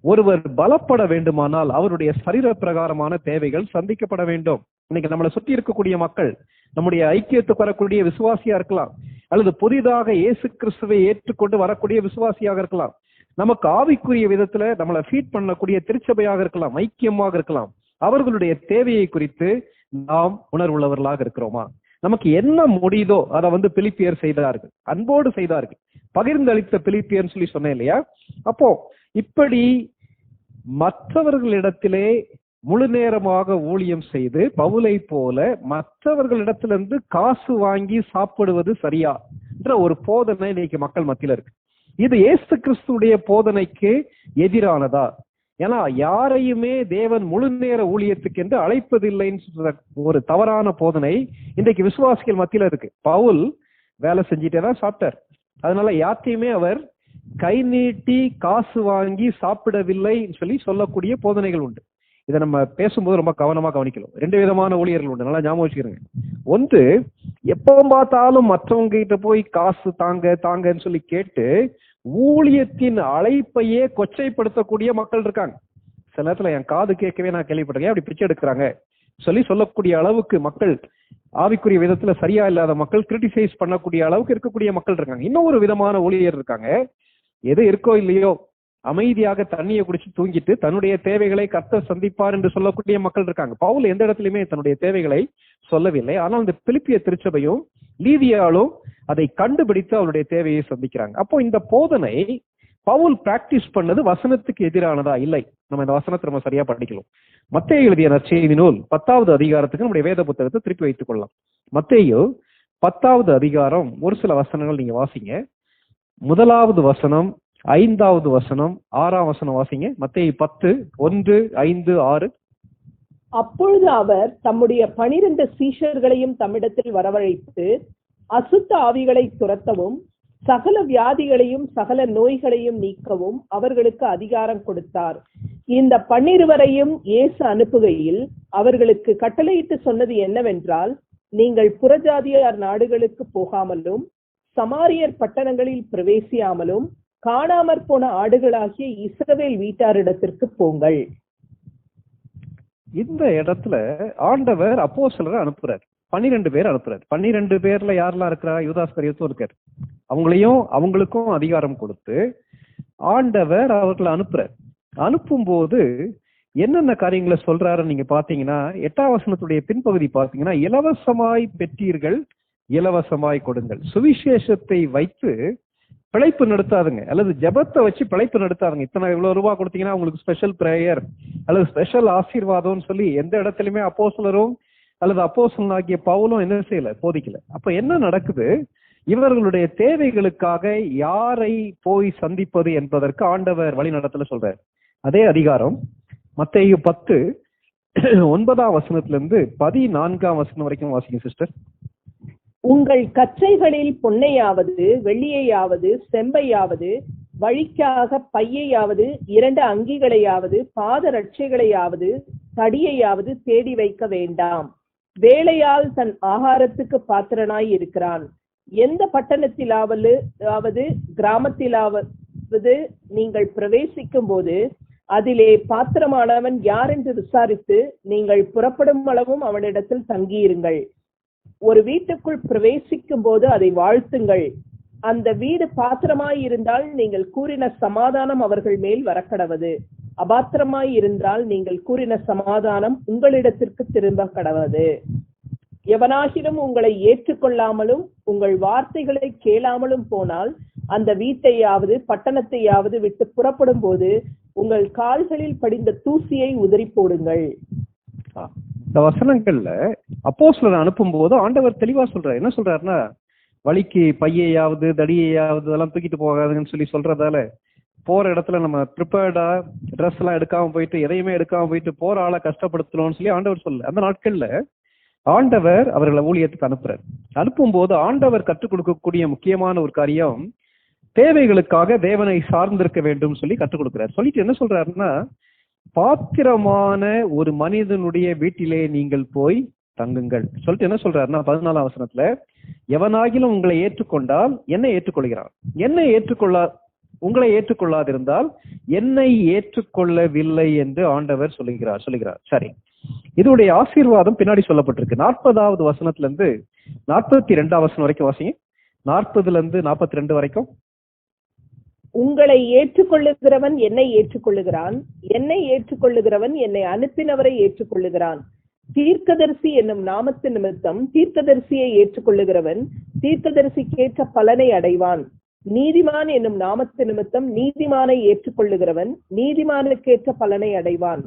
ஒருவர் பலப்பட வேண்டுமானால் அவருடைய சரீர பிரகாரமான தேவைகள் சந்திக்கப்பட வேண்டும். இன்னைக்கு நம்மளை சுற்றி இருக்கக்கூடிய மக்கள் நம்முடைய ஐக்கியத்துக்கு வரக்கூடிய விசுவாசியா இருக்கலாம், அல்லது புதிதாக இயேசு கிறிஸ்துவை ஏற்றுக்கொண்டு வரக்கூடிய விசுவாசியாக இருக்கலாம், நமக்கு ஆவிக்குரிய விதத்துல நம்மளை ஃபீட் பண்ணக்கூடிய திருச்சபையாக இருக்கலாம், ஐக்கியமாக இருக்கலாம். அவர்களுடைய தேவையை குறித்து நாம் உணர்வுள்ளவர்களாக இருக்கிறோமா? நமக்கு என்ன முடியுதோ அதை பிலிப்பியர் செய்தார்கள், அன்போடு செய்தார்கள், பகிர்ந்தளித்த பிலிப்பியர் சொல்லி சொன்னேன் இல்லையா? அப்போ இப்படி மற்றவர்களிடத்திலே முழு நேரமாக ஊழியம் செய்து பவுலை போல மற்றவர்களிடத்திலிருந்து காசு வாங்கி சாப்பிடுவது சரியா என்ற ஒரு போதனை இன்னைக்கு மக்கள் மத்தியில இருக்கு. இது இயேசு கிறிஸ்துடைய போதனைக்கு எதிரானதா? ஏன்னா யாரையுமே தேவன் முழு நேர ஊழியத்துக்கு என்று அழைப்பதில்லைன்னு சொல்ற ஒரு தவறான போதனை இன்றைக்கு விசுவாசிகள் மத்தியில இருக்கு. பவுல் வேலை செஞ்சுட்டே தான் சாப்பிட்டார். அதனால யார்த்தையுமே அவர் கை நீட்டி காசு வாங்கி சாப்பிடவில்லை சொல்லக்கூடிய போதனைகள் உண்டு. இதை நம்ம பேசும்போது ரொம்ப கவனமா கவனிக்கணும். 2 விதமான ஊழியர்கள் உண்டு, நல்லா ஞாபகம் வச்சுக்கிறேங்க. ஒன்று, எப்போ பார்த்தாலும் மற்றவங்க கிட்ட போய் காசு தாங்கன்னு சொல்லி கேட்டு ஊழியத்தின் அழைப்பையே கொச்சைப்படுத்தக்கூடிய மக்கள் இருக்காங்க. சில நேரத்துல என் காது கேட்கவே நான் கேள்விப்பட்டிருக்கேன், அப்படி பிச்சை எடுக்கிறாங்க சொல்லக்கூடிய அளவுக்கு மக்கள், ஆவிக்குரிய விதத்துல சரியா இல்லாத மக்கள் கிரிட்டிசைஸ் பண்ணக்கூடிய அளவுக்கு இருக்கக்கூடிய மக்கள் இருக்காங்க. இன்னொரு விதமான ஊழியர் இருக்காங்க, எது இருக்கோ இல்லையோ அமைதியாக தண்ணியை குடிச்சு தூங்கிட்டு தன்னுடைய தேவைகளை கர்த்தர் சந்திப்பார் என்று சொல்லக்கூடிய மக்கள் இருக்காங்க. பவுல் எந்த இடத்துலயுமே தன்னுடைய தேவைகளை சொல்லவில்லை. ஆனால் இந்த பிலிப்பிய திருச்சபையும் லீதியாலும் அதை கண்டுபிடித்து அவருடைய தேவையை சந்திக்கிறாங்க. அப்போ இந்த போதனை பவுல் பிராக்டிஸ் பண்ணது வசனத்துக்கு எதிரானதா? இல்லை. நம்ம இந்த வசனத்தை நம்ம சரியா படிக்கலாம். மத்தேயு எழுதிய நற்செய்தி நூல் 10வது அதிகாரத்துக்கு நம்முடைய வேத புத்தகத்தை திருப்பி வைத்துக் கொள்ளலாம். மத்தேயு 10வது அதிகாரம் ஒரு சில வசனங்கள் நீங்க வாசிங்க. 1வது வசனம், 5வது வசனம், 6ஆம் வசனம் வாசிங்க. மத்தேயு 10, 1, 5, 6. அப்பொழுது அவர் தம்முடைய 12 சீஷர்களையும் தம்மிடத்தில் வரவழைத்து அசுத்த ஆவிகளை துரத்தவும் சகல வியாதிகளையும் சகல நோய்களையும் நீக்கவும் அவர்களுக்கு அதிகாரம் கொடுத்தார். இந்த 12 இயேசு அனுப்புகையில் அவர்களுக்கு கட்டளையிட்டு சொன்னது என்னவென்றால், நீங்கள் புறஜாதியார் நாடுகளுக்கு போகாமலும் சமாரியர் பட்டணங்களில் பிரவேசியாமலும் காணாமற் போன ஆடுகளாகிய இஸ்ரவேல் வீட்டாரிடத்திற்கு போங்கள். இந்த இடத்துல ஆண்டவர் அப்போஸ்தலரை அனுப்புறார். 12 பேர் அனுப்புறாரு. 12 பேர்ல யாரெல்லாம் இருக்கிறா? யூதாஸ்கரியோத்தும் இருக்காரு. அவங்களுக்கும் அதிகாரம் கொடுத்து ஆண்டவர் அவர்களை அனுப்புறார். அனுப்பும் போது என்னென்ன காரியங்களை சொல்றாரு நீங்க பாத்தீங்கன்னா, 8ஆம் வசனத்துடைய பின்பகுதி பாத்தீங்கன்னா, இலவசமாய் பெற்றீர்கள் இலவசமாய் கொடுங்கள். சுவிசேஷத்தை வைத்து பிழைப்பு நடத்தாதுங்க, அல்லது ஜெபத்தை வச்சு பிழைப்பு நடத்தாதுங்க. இவ்வளவு ரூபாய் கொடுத்தீங்கன்னா உங்களுக்கு ஸ்பெஷல் பிரேயர் அல்லது ஸ்பெஷல் ஆசீர்வாதம்னு சொல்லி எந்த இடத்துலயுமே அப்போஸ்தலரும் அல்லது அப்போஸ்தலனாகிய பவுலும் என்ன செய்யல, போதிக்கல. அப்ப என்ன நடக்குது? இவர்களுடைய தேவைகளுக்காக யாரை போய் சந்திப்பது என்பதற்கு ஆண்டவர் வழி நடத்தல சொல்றார். அதே அதிகாரம் மத்தேயு 10, 9ஆம் வசனத்திலிருந்து 14ஆம் வசனம் வரைக்கும் வாசிங்க சிஸ்டர். உங்கள் கச்சைகளில் பொன்னையாவது வெள்ளியையாவது செம்பையாவது வழிக்காக பையையாவது 2 அங்கிகளையாவது பாத ரட்சைகளையாவது தடியையாவது தேடி வைக்க வேண்டாம். வேலையால் தன் ஆகாரத்துக்கு பாத்திரனாய் இருக்கிறான். எந்த பட்டணத்திலாவது கிராமத்திலாவது நீங்கள் பிரவேசிக்கும் போது அதிலே பாத்திரமானவன் யார் என்று விசாரித்து நீங்கள் புறப்படும் அளவும் அவனிடத்தில் தங்கியிருங்கள். ஒரு வீட்டுக்குள் பிரவேசிக்கும் போது அதை வாழ்த்துங்கள். அந்த வீடு பாத்திரமாய் இருந்தால் நீங்கள் கூறின சமாதானம் அவர்கள் மேல் வரக்கடவது. அபாத்திரமாய் இருந்தால் நீங்கள் கூறின சமாதானம் உங்களிடத்திற்கு திரும்ப கடவது. எவனாகிலும் உங்களை ஏற்றுக்கொள்ளாமலும் உங்கள் வார்த்தைகளை கேளாமலும் போனால் அந்த வீட்டையாவது பட்டணத்தையாவது விட்டு புறப்படும் போது உங்கள் கால்களில் படிந்த தூசியை உதறி போடுங்கள். இந்த வசனங்கள்ல அப்போஸ்தலரை அனுப்பும் போது ஆண்டவர் தெளிவா சொல்றாரு. என்ன சொல்றாருன்னா, வழிக்கு பையையாவது தடியையாவது இதெல்லாம் தூக்கிட்டு போகாதுன்னு சொல்லி சொல்றதால போற இடத்துல நம்ம ப்ரிப்பேர்டா ட்ரெஸ் எல்லாம் எடுக்காம போயிட்டு எதையுமே எடுக்காம போயிட்டு போற ஆளை கஷ்டப்படுத்தணும்னு சொல்லி ஆண்டவர் சொல்ல. அந்த நாட்கள்ல ஆண்டவர் அவர்களை ஊழியத்துக்கு அனுப்புறார். அனுப்பும் போது ஆண்டவர் கற்றுக் கொடுக்கக்கூடிய முக்கியமான ஒரு காரியம், தேவைகளுக்காக தேவனை சார்ந்திருக்க வேண்டும் சொல்லி கற்றுக் கொடுக்கிறார். சொல்லிட்டு என்ன சொல்றாருன்னா, பாத்திரமான ஒரு மனிதனுடைய வீட்டிலே நீங்கள் போய் தங்குங்கள் சொல்லிட்டு என்ன சொல்றாருன்னா 14ஆம் வசனத்துல, எவனாகிலும் உங்களை ஏற்றுக்கொண்டால் என்னை ஏற்றுக்கொள்கிறான், என்னை உங்களை ஏற்றுக்கொள்ளாதிருந்தால் என்னை ஏற்றுக்கொள்ளவில்லை என்று ஆண்டவர் சொல்லுகிறார். சரி, இதனுடைய ஆசீர்வாதம் பின்னாடி சொல்லப்பட்டிருக்கு. 40வது வசனத்துல இருந்து 42ஆம் வசனம் வரைக்கும் வாசிங்க. 40ல இருந்து 42 வரைக்கும். உங்களை ஏற்றுக்கொள்ளுகிறவன் என்னை ஏற்றுக்கொள்ளுகிறான், என்னை ஏற்றுக்கொள்ளுகிறவன் என்னை அனுப்பினவரை ஏற்றுக்கொள்ளுகிறான். தீர்க்கதரிசி என்னும் நாமத்து நிமித்தம் தீர்க்கதரிசியை ஏற்றுக்கொள்ளுகிறவன் தீர்க்கதரிசிக்கேற்ற பலனை அடைவான். நீதிமான் என்னும் நாமத்து நிமித்தம் நீதிமானை ஏற்றுக்கொள்ளுகிறவன் நீதிமானுக்கேற்ற பலனை அடைவான்.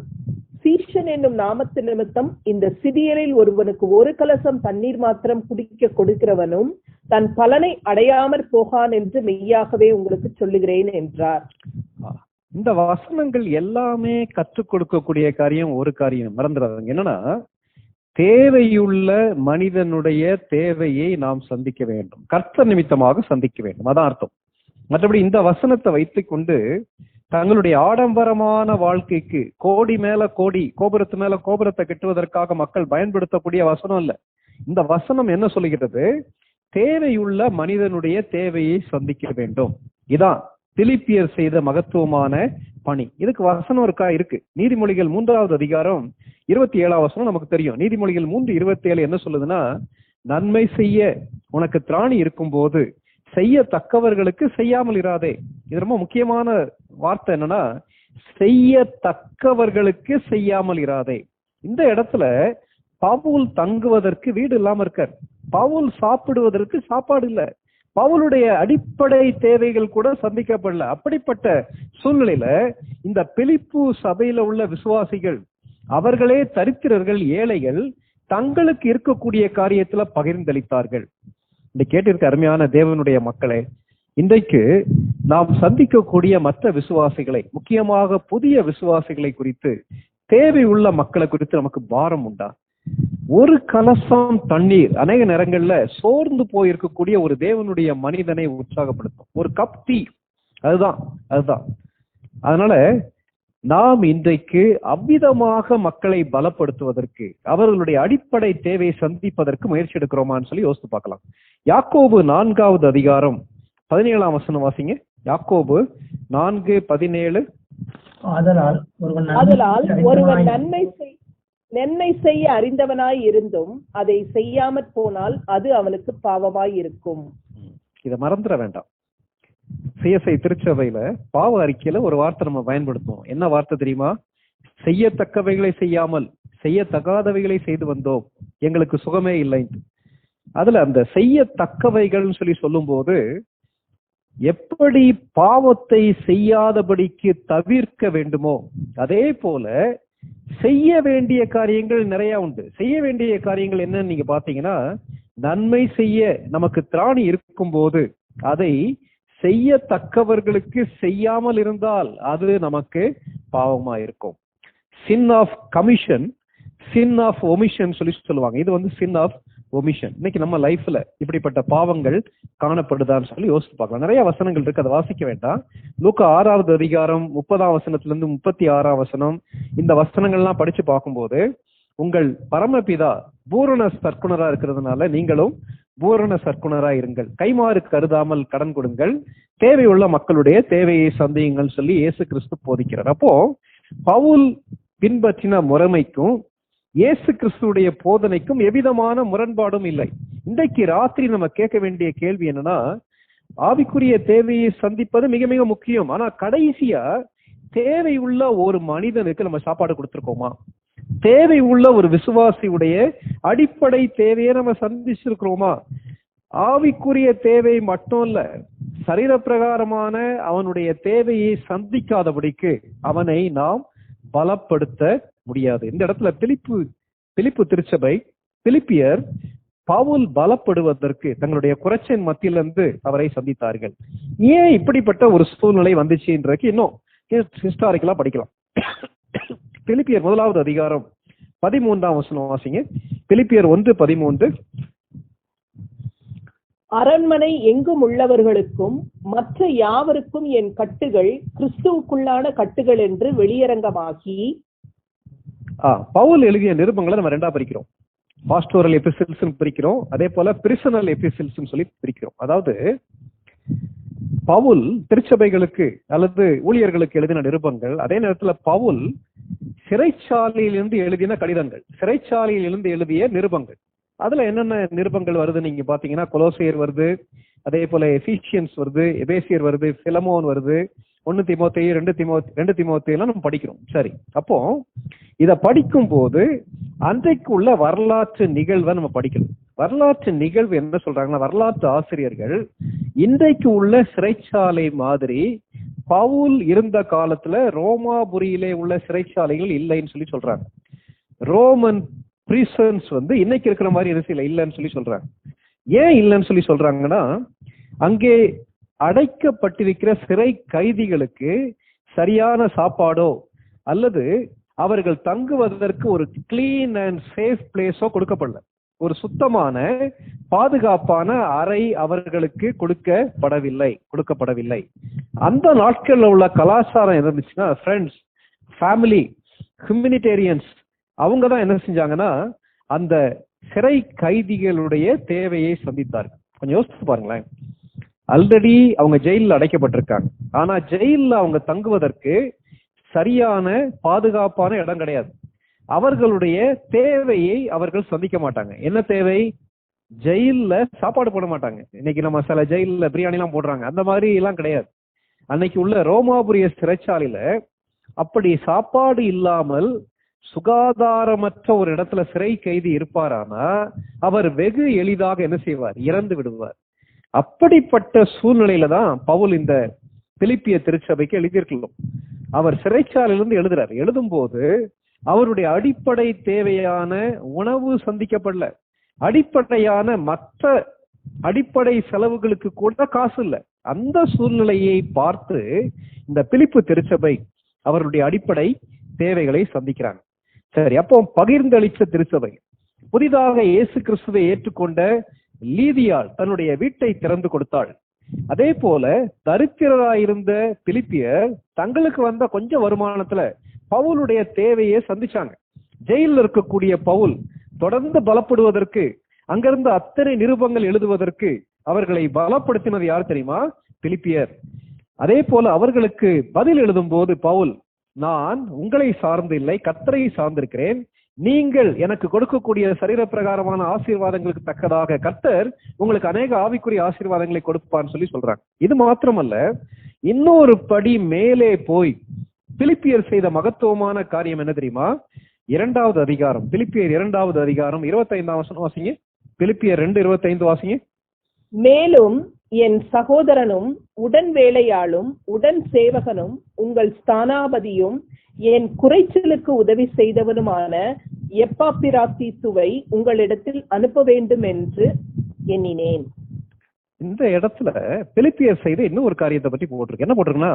சீஷன் என்னும் நாமத்து நிமித்தம் இந்த சிறியரில் ஒருவனுக்கு ஒரு கலசம் தண்ணீர் மாத்திரம் குடிக்க கொடுக்கிறவனும் தன் பலனை அடையாமற் போகான் என்று மெய்யாகவே உங்களுக்கு சொல்லுகிறேன் என்றார். இந்த வசனங்கள் எல்லாமே கற்றுக் கொடுக்கக்கூடிய காரியம் ஒரு காரியம் மறந்துடாதீங்க. என்னன்னா, தேவையுள்ள மனிதனுடைய தேவையை நாம் சந்திக்க வேண்டும், கர்த்தர் நிமித்தமாக சந்திக்க வேண்டும், அதான் அர்த்தம். மற்றபடி இந்த வசனத்தை வைத்துக் கொண்டு தங்களுடைய ஆடம்பரமான வாழ்க்கைக்கு கோடி மேல கோடி, கோபுரத்து மேல கோபுரத்தை கட்டுவதற்காக மக்கள் பயன்படுத்தக்கூடிய வசனம் இல்ல. இந்த வசனம் என்ன சொல்லுகிறது? தேவையுள்ள மனிதனுடைய தேவையை சந்திக்க வேண்டும். இதான் பிலிப்பியர் செய்த மகத்துவமான பணி. இதுக்கு வசனம் இருக்கு. நீதிமொழிகள் 3வது அதிகாரம் 27ஆம் வசனம் நமக்கு தெரியும். நீதிமொழிகள் 3:27 என்ன சொல்லுதுன்னா, நன்மை செய்ய உனக்கு திராணி இருக்கும் போது செய்யத்தக்கவர்களுக்கு செய்யாமல் இராதே. இது ரொம்ப முக்கியமான வார்த்தை. என்னன்னா, செய்யத்தக்கவர்களுக்கு செய்யாமல் இராதே. இந்த இடத்துல பவுல் தங்குவதற்கு வீடு இல்லாம இருக்கார், பவுல் சாப்பிடுவதற்கு சாப்பாடு இல்ல, பவுலுடைய அடிப்படை தேவைகள் கூட சந்திக்கப்படல. அப்படிப்பட்ட சூழ்நிலையில இந்த பிலிப்பு சபையில உள்ள விசுவாசிகள், அவர்களே தரித்திரர்கள், ஏழைகள், தங்களுக்கு இருக்கக்கூடிய காரியத்துல பகிர்ந்தளித்தார்கள். இந்த கேட்டிருக்க அருமையான தேவனுடைய மக்களே, இன்றைக்கு நாம் சந்திக்கக்கூடிய மற்ற விசுவாசிகளை, முக்கியமாக புதிய விசுவாசிகளை குறித்து, தேவை உள்ள மக்களை குறித்து நமக்கு பாரம் உண்டா? ஒரு கலசம் தண்ணீர் அநேக நேரங்கள்ல சோர்ந்து போயிருக்கக்கூடிய ஒரு தேவனுடைய மனிதனை உற்சாகப்படுத்தும். ஒரு கப் டீ, அதுதான். அதனால நாம் இன்றைக்கு அவ்விதமாக மக்களை பலப்படுத்துவதற்கு, அவர்களுடைய அடிப்படை தேவையை சந்திப்பதற்கு முயற்சி எடுக்கிறோமான்னு சொல்லி யோசித்து பார்க்கலாம். யாக்கோபு 4வது அதிகாரம் 17ஆம் வசனம் வாசிங்க. யாக்கோபு 4:17. ஆதலால் ஒருவன் நன்மை செய்ய அறிந்தவனாய் இருந்தும் அதை செய்யாமற் போனால் அது அவனுக்கு பாவமாய் இருக்கும். இதை மறந்துட வேண்டாம். சிஎஸ்ஐ திருச்சபையில பாவ அறிக்கையில ஒரு வார்த்தை நம்ம பயன்படுத்துவோம். என்ன வார்த்தை தெரியுமா? செய்யத்தக்கவைகளை செய்யாமல் செய்யத்தகாதவைகளை செய்து வந்தோம், எங்களுக்கு சுகமே இல்லை. அதுல அந்த செய்யத்தக்கவைகள் சொல்லி சொல்லும் போது, எப்படி பாவத்தை செய்யாதபடிக்கு தவிர்க்க வேண்டுமோ அதே போல செய்ய வேண்டிய காரியங்கள் நிறைய உண்டு. செய்ய வேண்டிய காரியங்கள் என்னன்னு நீங்க பாத்தீங்கன்னா, நன்மை செய்ய நமக்கு திராணி இருக்கும் போது அதை செய்யத்தக்கவர்களுக்கு செய்யாமல் இருந்தால் அது நமக்கு பாவமா இருக்கும். Sin of commission, sin of omission சொல்லி சொல்லுவாங்க. இது வந்து சின் ஆஃப் ஒமிஷன். இன்னைக்கு நம்ம லைஃப்ல இப்படிப்பட்ட பாவங்கள் காணப்படுதான்னு சொல்லி யோசித்து பார்க்கலாம். நிறைய வசனங்கள் இருக்கு, அதை வாசிக்க வேண்டாம். லூக்கா 6வது அதிகாரம் 30ஆம் வசனத்துல இருந்து 36ஆம் வசனம், இந்த வசனங்கள்லாம் படிச்சு பார்க்கும்போது, உங்கள் பரமபிதா பூரண சற்குணரா இருக்கிறதுனால நீங்களும் பூரண சற்குணரா இருங்கள், கைமாறு கருதாமல் கடன் கொடுங்கள், தேவையுள்ள மக்களுடைய தேவையை சந்தியுங்கள் சொல்லி இயேசு கிறிஸ்து போதிக்கிறார். அப்போ பவுல் பின்பற்றின முறைமைக்கும் இயேசு கிறிஸ்துடைய போதனைக்கும் எவ்விதமான முரண்பாடும் இல்லை. இன்றைக்கு ராத்திரி நம்ம கேட்க வேண்டிய கேள்வி என்னன்னா, ஆவிக்குரிய தேவையை சந்திப்பது மிக மிக முக்கியம். ஆனா கடைசியா தேவையுள்ள ஒரு மனிதனுக்கு நம்ம சாப்பாடு கொடுத்திருக்கோமா? தேவை உள்ள ஒரு விசுவாசியுடைய அடிப்படை தேவையை நம்ம சந்திச்சிருக்கிறோமா? ஆவிக்குரிய தேவை மட்டும் இல்ல, சரீர பிரகாரமான அவனுடைய தேவையை சந்திக்காதபடிக்கு அவனை நாம் பலப்படுத்த முடியாது. இந்த இடத்துல பிலிப்பு திருச்சபை, பிலிப்பியர் பவுல் பலப்படுவதற்கு தங்களுடைய குறைச்சின் மத்தியிலிருந்து அவரை சந்தித்தார்கள். ஏன் இப்படிப்பட்ட ஒரு சூழ்நிலை வந்துச்சுன்றதுக்கு இன்னும் ஹிஸ்டாரிக்கலா படிக்கலாம். பிலிப்பியர் 1வது அதிகாரம் 13ஆம் வசனம் வாசிங்க. பிலிப்பியர் 1:13. அரண்மனை எங்கும் உள்ளவர்களுக்கும் மற்ற யாவருக்கும் என் கட்டுகள் கிறிஸ்துவுக்குள்ளான கட்டுகள் என்று வெளியரங்கமாகி. பவுல் எழுதிய நிருபங்களை நம்ம ரெண்டா பிரிக்கிறோம். பாஸ்டோரல் எபிசில்ஸ் பிரிக்கிறோம், அதே போல பிரிசனல் எபிசில்ஸ் சொல்லி பிரிக்கிறோம். அதாவது பவுல் திருச்சபைகளுக்கு அல்லது ஊழியர்களுக்கு எழுதின நிருபங்கள், அதே நேரத்துல பவுல் சிறைச்சாலையிலிருந்து எழுதின கடிதங்கள், சிறைச்சாலையிலிருந்து எழுதிய நிருபங்கள். அதுல என்னென்ன நிருபங்கள் வருது நீங்க பாத்தீங்கன்னா, கொலோசியர் வருது, அதே போல எபிசியன்ஸ் வருது, எபேசியர் வருது, பிலமோன் வருது, 1 தீமோத்தேயு 2 தீமோத்தேயுலாம் நம்ம படிக்கிறோம். சரி, அப்போ இத படிக்கும் போது அன்றைக்கு உள்ள வரலாற்று நிகழ்வை நம்ம படிக்கணும். வரலாற்று நிகழ்வு என்ன சொல்றாங்கன்னா, வரலாற்று ஆசிரியர்கள் இன்றைக்கு உள்ள சிறைச்சாலை மாதிரி பவுல் இருந்த காலத்துல ரோமாபுரியிலே உள்ள சிறைச்சாலைகள் இல்லைன்னு சொல்லி சொல்றாங்க. ரோமன் பிரிசன்ஸ் இன்னைக்கு இருக்கிற மாதிரி இல்லைன்னு சொல்லி சொல்றாங்க. ஏன் இல்லைன்னு சொல்லி சொல்றாங்கன்னா, அங்கே அடைக்கப்பட்டிருக்கிற சிறை கைதிகளுக்கு சரியான சாப்பாடோ அல்லது அவர்கள் தங்குவதற்கு ஒரு கிளீன் அண்ட் சேஃப் பிளேஸோ கொடுக்கப்படல. ஒரு சுத்தமான பாதுகாப்பான அறை அவர்களுக்கு கொடுக்கப்படவில்லை. அந்த நாட்கள்ல உள்ள கலாச்சாரம் இருந்துச்சுன்னா, ஃப்ரெண்ட்ஸ், ஃபேமிலி, ஹியூமனிடேரியன்ஸ் அவங்கதான் என்ன செஞ்சாங்கன்னா அந்த சிறை கைதிகளுடைய தேவையை சந்தித்தார்கள். கொஞ்சம் யோசிச்சு பாருங்களேன். ஆல்ரெடி அவங்க ஜெயிலில் அடைக்கப்பட்டிருக்காங்க. ஆனா ஜெயில அவங்க தங்குவதற்கு சரியான பாதுகாப்பான இடம் கிடையாது. அவர்களுடைய தேவையை அவர்கள் சந்திக்க மாட்டாங்க. என்ன தேவை? ஜெயில சாப்பாடு போட மாட்டாங்க. இன்னைக்கு நம்ம சில ஜெயில பிரியாணி எல்லாம் போடுறாங்க, அந்த மாதிரி எல்லாம் கிடையாது. அன்னைக்கு உள்ள ரோமாபுரிய சிறைச்சாலையில அப்படி சாப்பாடு இல்லாமல் சுகாதாரமற்ற ஒரு இடத்துல சிறை கைதி இருப்பாரானா அவர் வெகு எளிதாக என்ன செய்வார்? இறந்து விடுவார். அப்படிப்பட்ட சூழ்நிலையில தான் பவுல் இந்த பிலிப்பிய திருச்சபைக்கு எழுதியிருக்கலாம். அவர் சிறைச்சாலையிலிருந்து எழுதுறார். எழுதும் போது அவருடைய அடிப்படை தேவையான உணவு சந்திக்கப்படல, அடிப்படையான மற்ற அடிப்படை செலவுகளுக்கு கூட காசு இல்லை. அந்த சூழ்நிலையை பார்த்து இந்த பிலிப்பு திருச்சபை அவருடைய அடிப்படை தேவைகளை சந்திக்கிறாங்க. சரி, அப்போ பகிர்ந்தளிச்ச திருச்சபை புதிதாக இயேசு கிறிஸ்துவை ஏற்றுக்கொண்ட லீதியாள் தன்னுடைய வீட்டை திறந்து கொடுத்தாள். அதே போல தரித்திரராயிருந்த பிலிப்பியர் தங்களுக்கு வந்த கொஞ்சம் வருமானத்துல பவுலுடைய தேவையை சந்திச்சாங்க. ஜெயிலில் இருக்கக்கூடிய பவுல் தொடர்ந்து பலப்படுவதற்கு, அங்கிருந்து அத்தனை நிருபங்கள் எழுதுவதற்கு அவர்களை பலப்படுத்தினது யார் தெரியுமா? பிலிப்பியர். அதே போல அவர்களுக்கு பதில் எழுதும் போது பவுல், நான் உங்களை சார்ந்து இல்லை, கர்த்தரை சார்ந்திருக்கிறேன். நீங்கள் எனக்கு கொடுக்கக்கூடிய சரீர பிரகாரமான ஆசீர்வாதங்களுக்கு தக்கதாக கர்த்தர் உங்களுக்கு அநேக ஆவிக்குரிய ஆசீர்வாதங்களை கொடுப்பான்னு சொல்லி சொல்றாங்க. இது மாத்திரமல்ல, இன்னொரு படி மேலே போய் பிலிப்பியர் செய்த மகத்துவமான காரியம் என்ன தெரியுமா? 2வது அதிகாரம், பிலிப்பியர் 2வது அதிகாரம் 25ஆம் வசனம் வாசிங்க. பிலிப்பியர் 2:25 வாசிங்க. மேலும் என் சகோதரனும் உடன் வேலையாளும் உடன் சேவகனும் உங்கள் ஸ்தானாபதியும் என் குறைச்சலுக்கு உதவி செய்தவனுமான எப்பாப்பிராத்தீத்துவை உங்களிடத்தில் அனுப்ப வேண்டும் என்று எண்ணினேன். இந்த இடத்துல பிலிப்பியர் செய்த இன்னும் ஒரு காரியத்தை பத்தி போட்டிருக்கு. என்ன போட்டிருக்குன்னா,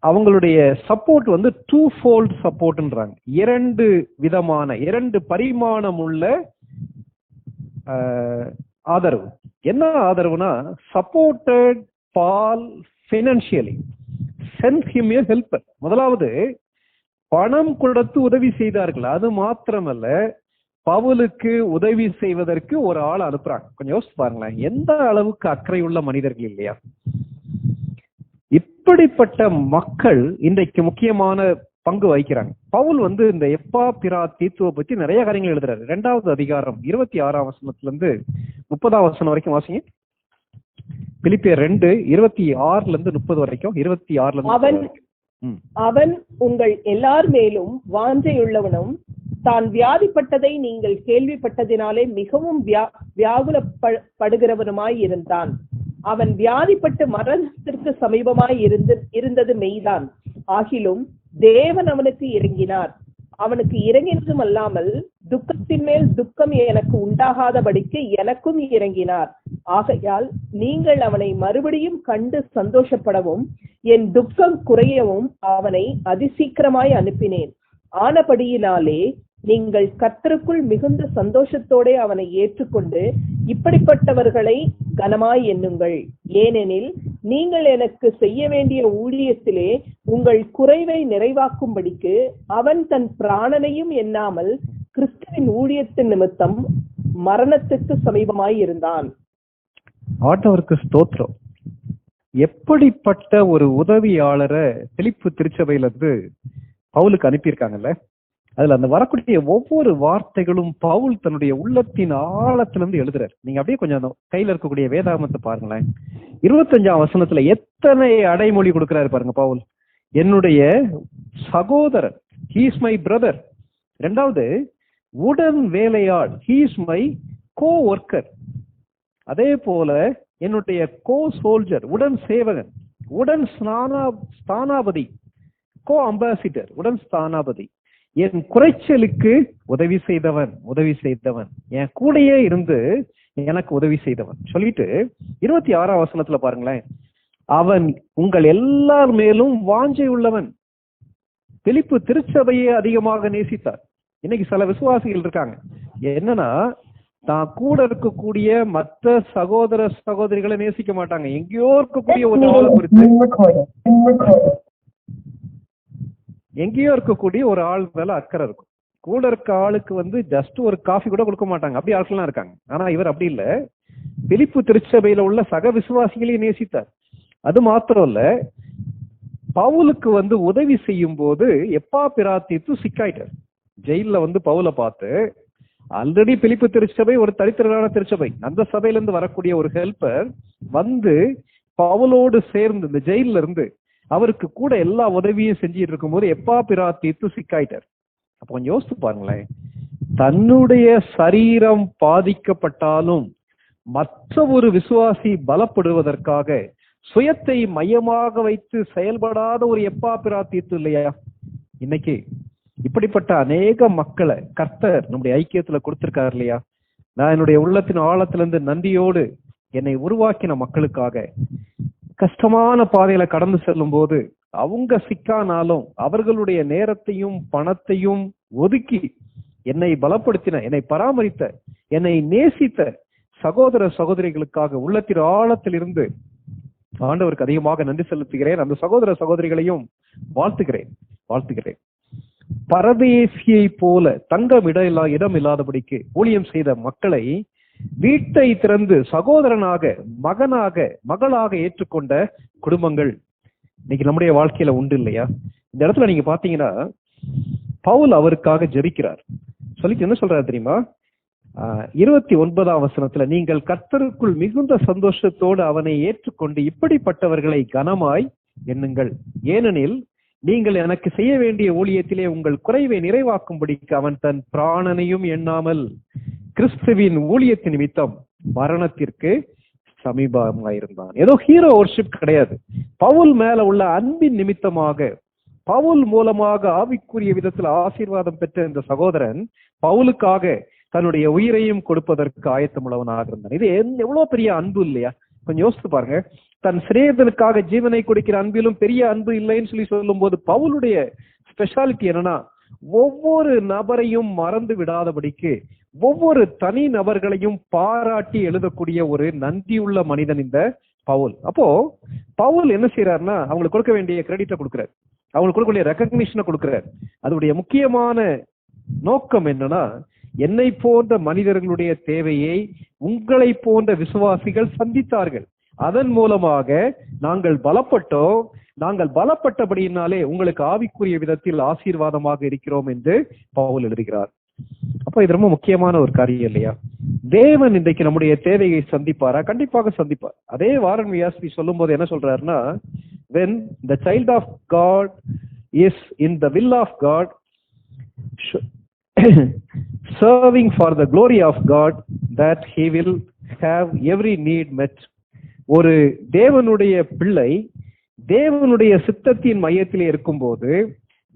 அவங்களுடைய சப்போர்ட் டூ ஃபோல்ட் சப்போர்ட்ன்றாங்க. 2 விதமான 2 பரிமாணம் உள்ள ஆதரவு. என்ன ஆதரவுனா, supported Paul financially, sent him a helper. முதலாவது பணம் கொடுத்து உதவி செய்தார்கள். அது மாத்திரமல்ல, பவுலுக்கு உதவி செய்வதற்கு ஒரு ஆள் அனுப்புறாங்க. கொஞ்சம் யோசிச்சு பாருங்களேன், எந்த அளவுக்கு அக்கறை உள்ள மனிதர்கள் இல்லையா? இப்படிப்பட்ட மக்கள் இன்றைக்கு முக்கியமான பங்கு வகிக்கிறாங்க. பவுல் இந்த எப்பாப்பிராத்தீத்துவை பத்தி நிறைய காரியங்கள் எழுதுறாரு. 2வது அதிகாரம் 26ஆம் வசனத்திலிருந்து 30ஆம் வசனம் வரைக்கும் வாசிங்க. பிலிப்பியர் 2:26-30 வரைக்கும். 26 அவன் உங்கள் எல்லார் மேலும் வாஞ்சையுள்ளவனும் தான் வியாதிப்பட்டதை நீங்கள் கேள்விப்பட்டதினாலே மிகவும் வியாகுலப்படுகிறவனுமாய் இருந்தான். அவன் வியாதிப்பட்டு மரணத்திற்கு சமீபமாய் இருந்தது மெய்தான். ஆகிலும் தேவன் அவனுக்கு இறங்கினார். அவனுக்கு இறங்கினதும் அல்லாமல் துக்கத்தின் மேல் துக்கம் எனக்கு உண்டாகாதபடிக்கு எனக்கும் இறங்கினார். ஆகையால் நீங்கள் அவனை மறுபடியும் கண்டு சந்தோஷப்படவும் என் துக்கம் குறையவும் அவனை அதிசீக்கிரமாய் அனுப்பினேன். ஆனபடியினாலே நீங்கள் கர்த்தருக்குள் மிகுந்த சந்தோஷத்தோட அவனை ஏற்றுக்கொண்டு இப்படிப்பட்டவர்களை கனமாய் எண்ணுங்கள். ஏனெனில் நீங்கள் எனக்கு செய்ய வேண்டிய ஊழியத்திலே உங்கள் குறைவை நிறைவாக்கும்படிக்கு அவன் தன் பிராணனையும் எண்ணாமல் கிறிஸ்துவின் ஊழியத்தின் நிமித்தம் மரணத்துக்கு சமீபமாய் இருந்தான். ஆண்டவருக்கு ஸ்தோத்திரம். எப்படிப்பட்ட ஒரு உதவியாளரை பிலிப்பு திருச்சபையில இருந்து பவுலுக்கு அனுப்பியிருக்காங்கல்ல. அதுல அந்த வரக்கூடிய ஒவ்வொரு வார்த்தைகளும் பவுல் தன்னுடைய உள்ளத்தின் ஆழத்திலிருந்து எழுதுறாரு. நீங்க அப்படியே கொஞ்சம் கையில இருக்கக்கூடிய வேதாகமத்தை பாருங்களேன். 25ஆம் வசனத்துல எத்தனை அடைமொழி கொடுக்கிறாரு பாருங்க பவுல். என்னுடைய சகோதரன், he is my brother. இரண்டாவது, உடன் வேலையாள், he is my co-worker. அதே போல என்னுடைய கோ சோல்ஜர், உடன் சேவகன், உடன் ஸ்தானாபதி, கோ அம்பாசிடர், உடன் ஸ்தானாபதி, என் குறைச்சலுக்கு உதவி செய்தவன், என் கூடையே இருந்து எனக்கு உதவி செய்தவன் சொல்லிட்டு 26ஆம் வசனத்துல பாருங்களேன், அவன் உங்கள் எல்லார் மேலும் வாஞ்சை உள்ளவன். பிலிப்பு திருச்சபையை அதிகமாக நேசித்தார். இன்னைக்கு சில விசுவாசிகள் இருக்காங்க, என்னன்னா தான் கூட இருக்கக்கூடிய மற்ற சகோதர சகோதரிகளை நேசிக்க மாட்டாங்க. எங்கேயோ இருக்கக்கூடிய ஒரு ஆள் குறித்து, எங்கேயோ இருக்கக்கூடிய ஒரு ஆள் மேல அக்கறை இருக்கும். கூட இருக்க ஆளுக்கு ஜஸ்ட் ஒரு காஃபி கூட கொடுக்க மாட்டாங்க. அப்படி ஆட்கள்லாம் இருக்காங்க. ஆனா இவர் அப்படி இல்ல. பிலிப்பு திருச்சபையில உள்ள சக விசுவாசிகளையும் நேசித்தார். அது மாத்திரம் இல்ல, பவுலுக்கு உதவி செய்யும் போது எப்பாப்பிராத்தீத்து சிக்காயிட்டார். ஜெயில பவுலை பார்த்து, ஆல்ரெடி பிலிப்பு திருச்சபை ஒரு தரித்திரமான திருச்சபை, அந்த சபையில இருந்து வரக்கூடிய ஒரு ஹெல்பர் பவுலோடு சேர்ந்து இந்த ஜெயில இருந்து அவருக்கு கூட எல்லா உதவியும் செஞ்சிட்டு இருக்கும் போது எப்பாப்பிராத்தீத்து சிக்காயிட்டார். அப்ப கொஞ்சம் யோசித்து பாருங்களேன், தன்னுடைய சரீரம் பாதிக்கப்பட்டாலும் மற்ற ஒரு விசுவாசி பலப்படுவதற்காக சுயத்தை மையமாக வைத்து செயல்படாத ஒரு எப்பாப்பிராத்தீத்து இல்லையா? இன்னைக்கு இப்படிப்பட்ட அநேக மக்களை கர்த்தர் நம்முடைய ஐக்கியத்துல கொடுத்திருக்காரு இல்லையா? நான் என்னுடைய உள்ளத்தின் ஆழத்திலிருந்து நன்றியோடு என்னை உருவாக்கின மக்களுக்காக கஷ்டமான பாதையில கடந்து செல்லும் போது அவங்க சிக்கானாலும் அவர்களுடைய நேரத்தையும் பணத்தையும் ஒதுக்கி என்னை பலப்படுத்தின, என்னை பராமரித்த, என்னை நேசித்த சகோதர சகோதரிகளுக்காக உள்ளத்தின் ஆழத்தில் இருந்து ஆண்டவருக்கு அதிகமாக நன்றி செலுத்துகிறேன். அந்த சகோதர சகோதரிகளையும் வாழ்த்துகிறேன். பரதேசியை போல தங்கம் இடம் இல்லாதபடிக்கு ஊழியம் செய்த மக்களை வீட்டை திறந்து சகோதரனாக, மகளாக ஏற்றுக்கொண்ட குடும்பங்கள் இன்னைக்கு நம்முடைய வாழ்க்கையில உண்டு இல்லையா? இந்த இடத்துல நீங்க பாத்தீங்கன்னா பவுல் அவருக்காக ஜெபிக்கிறார். சொல்லிட்டு என்ன சொல்றாரு தெரியுமா? 29ஆம் வசனத்துல, நீங்கள் கர்த்தருக்குள் மிகுந்த சந்தோஷத்தோடு அவனை ஏற்றுக்கொண்டு இப்படிப்பட்டவர்களை கனமாய் எண்ணுங்கள். ஏனெனில் நீங்கள் எனக்கு செய்ய வேண்டிய ஊழியத்திலே உங்கள் குறைவை நிறைவாக்கும்படிக்கு அவன் தன் பிராணனையும் எண்ணாமல் கிறிஸ்துவின் ஊழியத்தின் நிமித்தம் மரணத்திற்கு சமீபமாயிருந்தான். ஏதோ ஹீரோ வொர்ஷிப் கிடையாது. பவுல் மேல உள்ள அன்பின் நிமித்தமாக, பவுல் மூலமாக ஆவிக்குரிய விதத்தில் ஆசீர்வாதம் பெற்ற இந்த சகோதரன் பவுலுக்காக தன்னுடைய உயிரையும் கொடுப்பதற்கு ஆயத்தமுள்ளவனாக இருந்தான். இது எவ்வளவு பெரிய அன்பு இல்லையா? கொஞ்சம் யோசித்து பாருங்க. தன் சிநேகிதனுக்காக ஜீவனை கொடுக்கிற அன்பிலும் பெரிய அன்பு இல்லைன்னு சொல்லும் போது பவுலுடைய ஸ்பெஷாலிட்டி என்னன்னா, ஒவ்வொரு நபரையும் மறந்து விடாதபடிக்கு ஒவ்வொரு தனி நபர்களையும் பாராட்டி எழுதக்கூடிய ஒரு நன்றியுள்ள மனிதன் இந்த பவுல். அப்போ பவுல் என்ன செய்யறாருன்னா, அவங்களுக்கு கொடுக்க வேண்டிய கிரெடிட்டை கொடுக்கிறார், அவங்களுக்கு கொடுக்க வேண்டிய ரெகக்னிஷனை கொடுக்கிறார். அதனுடைய முக்கியமான நோக்கம் என்னன்னா, என்னை போன்ற மனிதர்களுடைய தேவையை உங்களை போன்ற விசுவாசிகள் சந்தித்தார்கள், அதன் மூலமாக நாங்கள் பலப்பட்டபடியினாலே உங்களுக்கு ஆவிக்குரிய விதத்தில் ஆசீர்வாதமாக இருக்கிறோம் என்று பவுல் எழுதுகிறார். அப்ப இது ரொம்ப முக்கியமான ஒரு காரியம் இல்லையா? தேவன் இன்றைக்கு நம்முடைய தேவையை சந்திப்பாரா? கண்டிப்பாக சந்திப்பார். அதே வாரன் வியாஸ்வி சொல்லும் போது என்ன சொல்றாருன்னா, when the child of God is in the will of God, serving for the glory of God, that he will have every need met. ஒரு தேவனுடைய பிள்ளை தேவனுடைய சித்தத்தின் மையத்திலே இருக்கும்போது,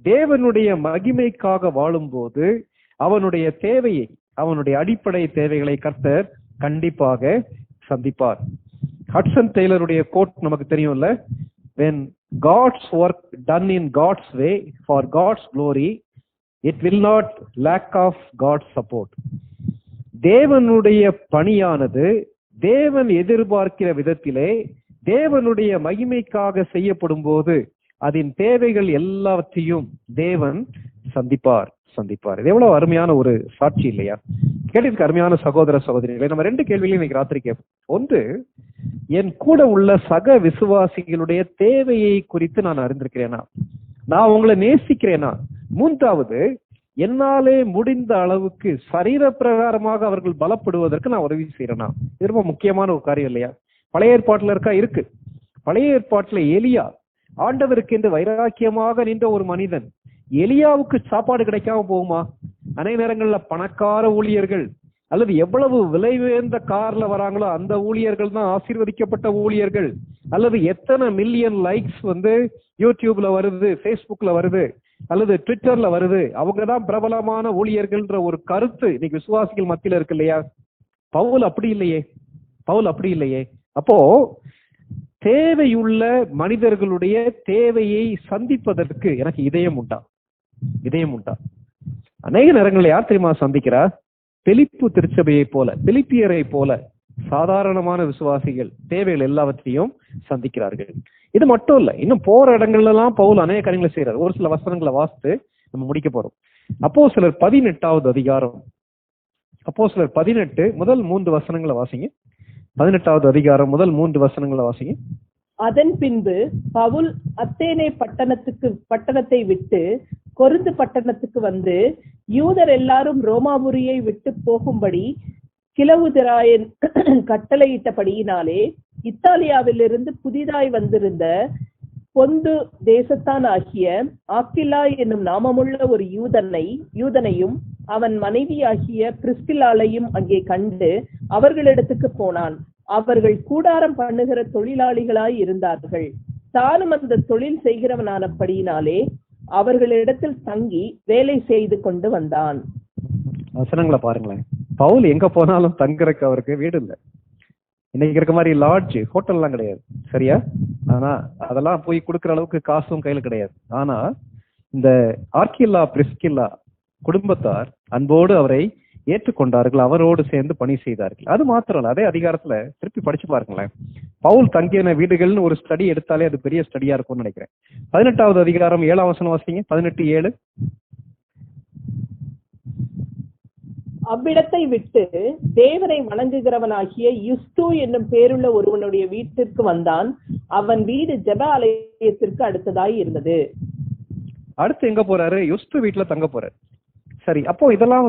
தேவனுடைய மகிமைக்காக வாழும்போது, அவனுடைய தேவையை, அவனுடைய அடிப்படை தேவைகளை கர்த்தர் கண்டிப்பாக சந்திப்பார். ஹட்சன் டெய்லருடைய கோட் நமக்கு தெரியும்ல, when God's work done in God's way for God's glory, it will not lack of God's support. தேவனுடைய பணியானது தேவன் எதிர்பார்க்கிற விதத்திலே தேவனுடைய மகிமைக்காக செய்யப்படும் போது அதன் தேவைகள் எல்லாவற்றையும் தேவன் சந்திப்பார். இது எவ்வளவு அருமையான ஒரு சாட்சி இல்லையா? கேட்டதுக்கு அருமையான சகோதர சகோதரிகளை, நம்ம 2 கேள்விகளையும் இன்னைக்கு ராத்திரி கேட்போம். ஒன்று, என் கூட உள்ள சக விசுவாசிகளுடைய தேவையை குறித்து நான் அறிந்திருக்கிறேனா? நான் உங்களை நேசிக்கிறேனா? மூன்றாவது, என்னாலே முடிந்த அளவுக்கு சரீர பிரகாரமாக அவர்கள் பலப்படுவதற்கு நான் உதவி செய்யறேனா? இது ரொம்ப முக்கியமான ஒரு காரியம் இல்லையா? பழைய ஏற்பாட்டுல இருக்கு. பழைய ஏற்பாட்டுல எலியா ஆண்டவருக்கு என்று வைராக்கியமாக நின்ற ஒரு மனிதன். எலியாவுக்கு சாப்பாடு கிடைக்காம போகுமா? அநேக நேரங்கள்ல பணக்கார ஊழியர்கள் அல்லது எவ்வளவு விலை உயர்ந்த கார்ல வராங்களோ அந்த ஊழியர்கள் தான் ஆசீர்வதிக்கப்பட்ட ஊழியர்கள். அல்லது எத்தனை மில்லியன் லைக்ஸ் யூடியூப்ல வருது, பேஸ்புக்ல வருது, அல்லது ட்விட்டர்ல வருது, அவங்கதான் பிரபலமான ஊழியர்கள்ன்ற ஒரு கருத்து இன்னைக்கு விசுவாசிகள் மத்தியில இருக்கு இல்லையா? பவுல் அப்படி இல்லையே. அப்போ தேவையுள்ள மனிதர்களுடைய தேவையை சந்திப்பதற்கு எனக்கு இதயம் உண்டா? அநேக நேரங்களில் யார் தெரியுமா சந்திக்கிறா? பிலிப்பு திருச்சபையை போல, பிலிப்பியரை போல சாதாரணமான விசுவாசிகள் தேவைகள் எல்லாவற்றையும் சந்திக்கிறார்கள். இது மட்டும் இல்ல, இன்னும் போற இடங்கள்ல எல்லாம் பவுல் அநேக காரியங்களை செய்யறாரு. ஒரு சில வசனங்களை வாசித்து நம்ம முடிக்க போறோம். அப்போஸ்தலர் 18வது அதிகாரம், அப்போஸ்தலர் 18 முதல் 3 வசனங்களை வாசிங்க. 18வது அதிகாரம் முதல் 3 வசனங்களை வாசிங்க. அதன் பின்பு பவுல் அத்தேனே பட்டணத்தை விட்டு கொரிந்து பட்டணத்துக்கு வந்து யூதர் எல்லாரும் ரோமாபுரியை விட்டு போகும்படி கிலவுதிராயன் கட்டளையிட்டபடியினாலே இத்தாலியாவிலிருந்து புதிதாய் வந்திருந்த பொந்து தேசத்தான் ஆகிய ஆக்கிலா என்னும் நாமமுள்ள ஒரு யூதனையும் அவன் மனைவியாகிய பிரிஸ்கில்லாளையும் அங்கே கண்டு அவர்களிடத்துக்கு போனான். அவர்கள் கூடாரம் பண்ணுகிற தொழிலாளிகளாய் இருந்தார்கள். தானும் அந்த தொழில் செய்கிறவனானபடியினாலே அவர்களிடத்தில் தங்கி வேலை செய்து கொண்டு வந்தான். வசனங்களை பாருங்களேன். பவுல் எங்க போனாலும் தங்குறதுக்கு அவருக்கு வீடு இல்லை. இன்னைக்கு இருக்க மாதிரி லாட்ஜ், ஹோட்டல்லாம் கிடையாது, சரியா? ஆனா அதெல்லாம் போய் கொடுக்குற அளவுக்கு காசும் கையில கிடையாது. ஆனா இந்த ஆர்கில்லா பிரிஸ்கில்லா குடும்பத்தார் அன்போடு அவரை ஏற்றுக்கொண்டார்கள், அவரோடு சேர்ந்து பணி செய்தார்கள். அது மாத்திரம் இல்ல, அதே அதிகாரத்துல திருப்பி படிச்சு பாருங்களேன். பவுல் தங்கின வீடுகள்னு ஒரு ஸ்டடி எடுத்தாலே அது பெரிய ஸ்டடியா இருக்கும்னு நினைக்கிறேன். 18வது அதிகாரம் 7ஆம் வசனம் வாசிங்க. 18:7. அவ்விடத்தை விட்டு தேவனை வணங்குகிறவனாகிய யுஸ்து என்னும் பேருள்ள ஒருவனுடைய வீட்டிற்கு வந்தான். அவன் வீடு ஜெப ஆலயத்திற்கு அடுத்ததாய் இருந்தது. அடுத்து எங்க போறாரு? யுஸ்து வீட்டுல தங்க போறாரு. சரி, அப்போ இதெல்லாம்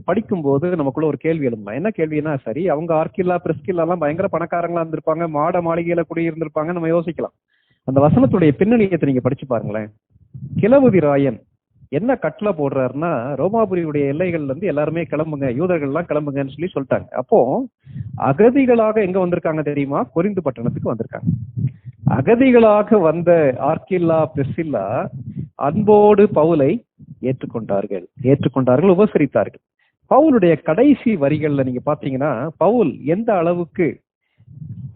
படிக்கும் போது நமக்குள்ள ஒரு கேள்வி எழும்பலாம். என்ன கேள்வினா, சரி அவங்க ஆர்கில்லா பிரிஸ்கில்லா எல்லாம் பயங்கர பணக்காரங்களா இருந்திருப்பாங்க, மாட மாளிகையில குடியிருந்திருப்பாங்க, நம்ம யோசிக்கலாம். அந்த வசனத்துடைய பின்னணியத்தை நீங்க படிச்சு பாருங்களேன். கிலவுதிராயன் என்ன கட்டளை போடுறாருன்னா, ரோமாபுரியுடைய எல்லைகள்ல இருந்து எல்லாருமே கிளம்புங்க, யூதர்கள் எல்லாம் கிளம்புங்கன்னு சொல்லிட்டாங்க. அப்போ அகதிகளாக எங்க வந்திருக்காங்க தெரியுமா? கொரிந்து பட்டணத்துக்கு வந்திருக்காங்க. அகதிகளாக வந்த ஆர்கில்லா பிரிஸ்கில்லா அன்போடு பவுலை ஏற்றுக்கொண்டார்கள், உபசரித்தார்கள். பவுலுடைய கடைசி வரிகள்ல நீங்க பாத்தீங்கன்னா, பவுல் எந்த அளவுக்கு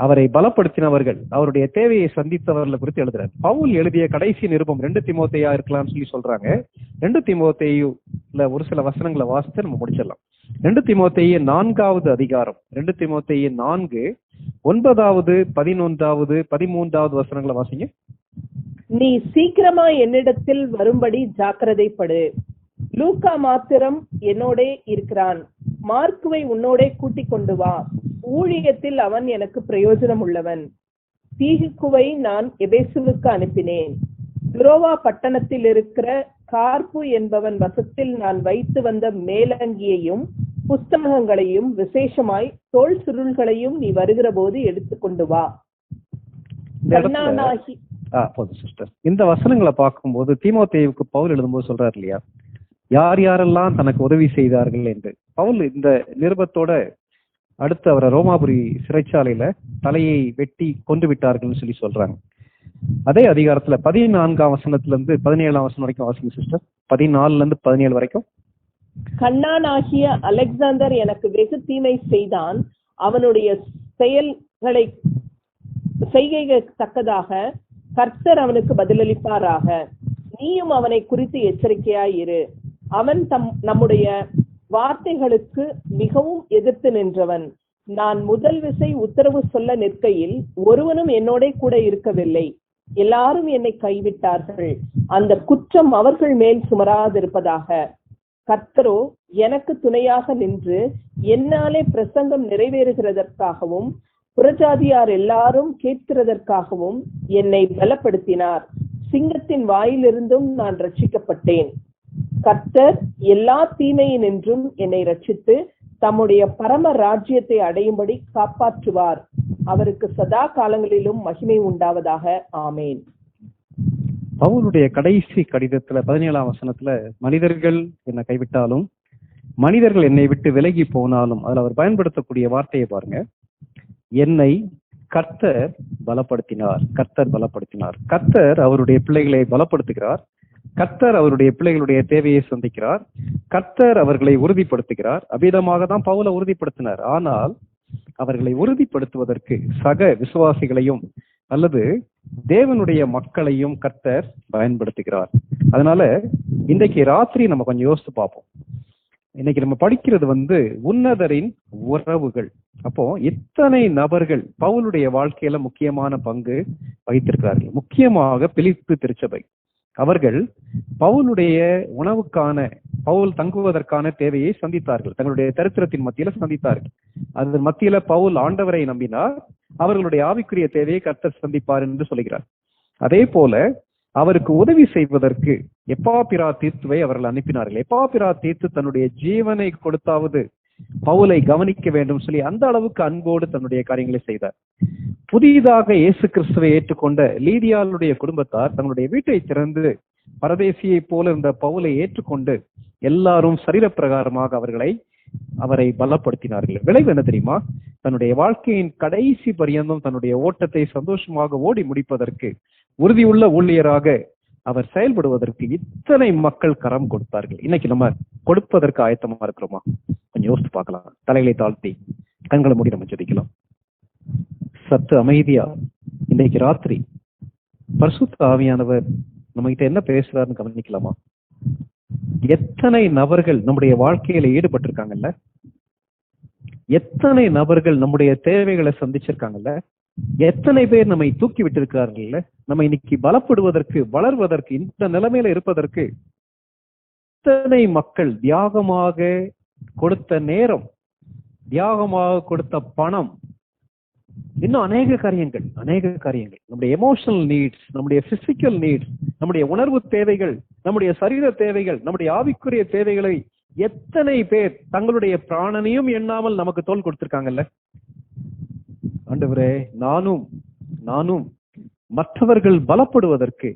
அவரை பலப்படுத்தினவர்கள், அவருடைய தேவையை சந்தித்தவர்களை குறித்து எழுதுறாரு. பவுல் எழுதிய கடைசி நிருபம் 2 தீமோத்தேயா இருக்கலாம்னு சொல்றாங்க. 2 தீமோத்தேயுல ஒரு சில வசனங்களை வாசித்து நம்ம முடிச்சிடலாம். 2 தீமோத்தேயு 4வது அதிகாரம், 2 தீமோத்தேயு 4 9வது 11வது 13வது வசனங்களை வாசிங்க. நீ சீக்கிரமா என்னிடத்தில் வரும்படி ஜாக்கிரதைப்படு. லூக்கா மாத்திரம் என்னோடே இருக்கிறான். மார்க்குவை உன்னோடே கூட்டிக் கொண்டு வா. ஊழியத்தில் அவன் எனக்கு பிரயோஜனம் உள்ளவன். தீகுவை நான் எபேசுவுக்கு அனுப்பினேன். துரோவா பட்டணத்தில் இருக்கிற கார்பு என்பவன் வசத்தில் நான் வைத்து வந்த மேலங்கியையும் புஸ்தகங்களையும் விசேஷமாய் தோல் சுருள்களையும் நீ வருகிற போது எடுத்துக்கொண்டு வா. இந்த வசனங்களை பார்க்கும்போது தீமோத்தேயுவுக்கு பவுல் எழுதும்போது சொல்றாரு இல்லையா, யார் யாரெல்லாம் தனக்கு உதவி செய்தார்கள் என்று. பவுல் இந்த நிருபத்தோட அடுத்து அவரை ரோமாபுரி சிறைச்சாலையில தலையை வெட்டி கொண்டு விட்டார்கள் சொல்றாங்க. அதே அதிகாரத்துல 14ஆம் வசனத்துல இருந்து 17ஆம் வசனம் வரைக்கும் வாசிங்க சிஸ்டர். 14ல இருந்து 17 வரைக்கும். கண்ணானாகிய அலெக்சாந்தர் எனக்கு வெகு தீமை செய்தான். அவனுடைய செய்கைக்கு தக்கதாக கர்த்தர் அவனுக்கு பதிலளிப்பாராக. நீயும் அவனை குறித்து எச்சரிக்கையாயிரு. அவன் நம்முடைய வார்த்தைகளுக்கு மிகவும் எதிர்த்து நின்றவன். நான் முதல் விசை உத்தரவு சொல்ல நிற்கையில் ஒருவனும் என்னோட கூட இருக்கவில்லை. எல்லாரும் என்னை கைவிட்டார்கள். அந்த குற்றம் அவர்கள் மேல் சுமராதிருப்பதாக. கர்த்தரோ எனக்கு துணையாக நின்று என்னாலே பிரசங்கம் நிறைவேறுகிறதற்காகவும் புறஜாதியார் எல்லாரும் கேட்கிறதற்காகவும் என்னை பலப்படுத்தினார். சிங்கத்தின் வாயிலிருந்தும் நான் ரட்சிக்கப்பட்டேன். கர்த்தர் எல்லா தீமையினின்றும் என்னை ரட்சித்து தம்முடைய பரம ராஜ்யத்தை அடையும்படி காப்பாற்றுவார். அவருக்கு சதா காலங்களிலும் மகிமை உண்டாவதாக. ஆமேன். பவுலுடைய கடைசி கடிதத்துல 17ஆம் வசனத்துல மனிதர்கள் என்னை கைவிட்டாலும் மனிதர்கள் என்னை விட்டு விலகி போனாலும் அதுல அவர் பயன்படுத்தக்கூடிய வார்த்தையை பாருங்க. என்னை கர்த்தர் பலப்படுத்தினார். கர்த்தர் பலப்படுத்தினார். கர்த்தர் அவருடைய பிள்ளைகளை பலப்படுத்துகிறார். கர்த்தர் அவருடைய பிள்ளைகளுடைய தேவையை சந்திக்கிறார். கர்த்தர் அவர்களை உறுதிப்படுத்துகிறார். அபிதமாக தான் பவுலை உறுதிப்படுத்தினார். ஆனால் அவர்களை உறுதிப்படுத்துவதற்கு சக விசுவாசிகளையும் அல்லது தேவனுடைய மக்களையும் கர்த்தர் பயன்படுத்துகிறார். அதனால இன்றைக்கு ராத்திரி நம்ம கொஞ்சம் யோசித்து பார்ப்போம். இன்னைக்கு நம்ம படிக்கிறது உன்னதரின் உறவுகள். அப்போ எத்தனை நபர்கள் பவுலுடைய வாழ்க்கையில முக்கியமான பங்கு வகித்திருக்கிறார்கள். முக்கியமாக பிலிப்பு திருச்சபை. அவர்கள் பவுலுடைய உணவுக்கான பவுல் தங்குவதற்கான தேவையை சந்தித்தார்கள். தங்களுடைய தரித்திரத்தின் மத்தியில சந்தித்தார்கள். அது மத்தியில பவுல் ஆண்டவரை நம்பினார். அவர்களுடைய ஆவிக்குரிய தேவையை கர்த்தர் சந்திப்பார் என்று சொல்கிறார். அதே போல அவருக்கு உதவி செய்வதற்கு எப்பாபிராதீத்துவை அவர்கள் அனுப்பினார்கள். எப்பாபிராதீத்து தன்னுடைய ஜீவனை கொடுத்தாவது பவுலை கவனிக்க வேண்டும் சொல்லி அந்த அளவுக்கு அன்போடு தன்னுடைய காரியங்களை செய்தார். புதிதாக இயேசு கிறிஸ்துவை ஏற்றுக்கொண்ட லீதியாளுடைய குடும்பத்தார் தங்களுடைய வீட்டை திறந்து பரதேசியை போல இருந்த பவுலை ஏற்றுக்கொண்டு எல்லாரும் சரீர பிரகாரமாக அவரை பலப்படுத்தினார்கள். விளைவு என்ன தெரியுமா? தன்னுடைய வாழ்க்கையின் கடைசி பரியந்தம் தன்னுடைய ஓட்டத்தை சந்தோஷமாக ஓடி முடிப்பதற்கு உறுதியுள்ள ஊழியராக அவர் செயல்படுவதற்கு இத்தனை மக்கள் கரம் கொடுத்தார்கள். இன்னைக்கு நம்ம கொடுப்பதற்கு ஆயத்தமா இருக்கிறோமா? கொஞ்சம் யோசித்து பார்க்கலாம். தலைகளை தாழ்த்தி கண்களை மூடி நம்ம ஜெபிக்கலாம். சத்து அமைதியா இன்னைக்கு ராத்திரி பரிசுத்த ஆவியானவர் நம்ம கிட்ட என்ன பேசுறாருன்னு கவனிக்கலாமா? எத்தனை நபர்கள் நம்முடைய வாழ்க்கையில ஈடுபட்டிருக்காங்கல்ல? எத்தனை நபர்கள் நம்முடைய தேவைகளை சந்திச்சிருக்காங்கல்ல? எத்தனை பேர் நம்மை தூக்கி விட்டிருக்கிறார்கள்? நம்ம இன்னைக்கு பலப்படுவதற்கு, வளர்வதற்கு, இந்த நிலைமையில இருப்பதற்கு எத்தனை மக்கள் தியாகமாக கொடுத்த நேரம், தியாகமாக கொடுத்த பணம், இன்னும் அநேக காரியங்கள். நம்முடைய எமோஷனல் நீட்ஸ், நம்முடைய பிசிக்கல் நீட்ஸ், நம்முடைய உணர்வு தேவைகள், நம்முடைய சரீர தேவைகள், நம்முடைய ஆவிக்குரிய தேவைகளை எத்தனை பேர் தங்களுடைய பிராணனையும் எண்ணாமல் நமக்கு தோள் கொடுத்திருக்காங்கல்ல? ஆண்டவரே, நானும் மற்றவர்கள் பலப்படுவதற்கு,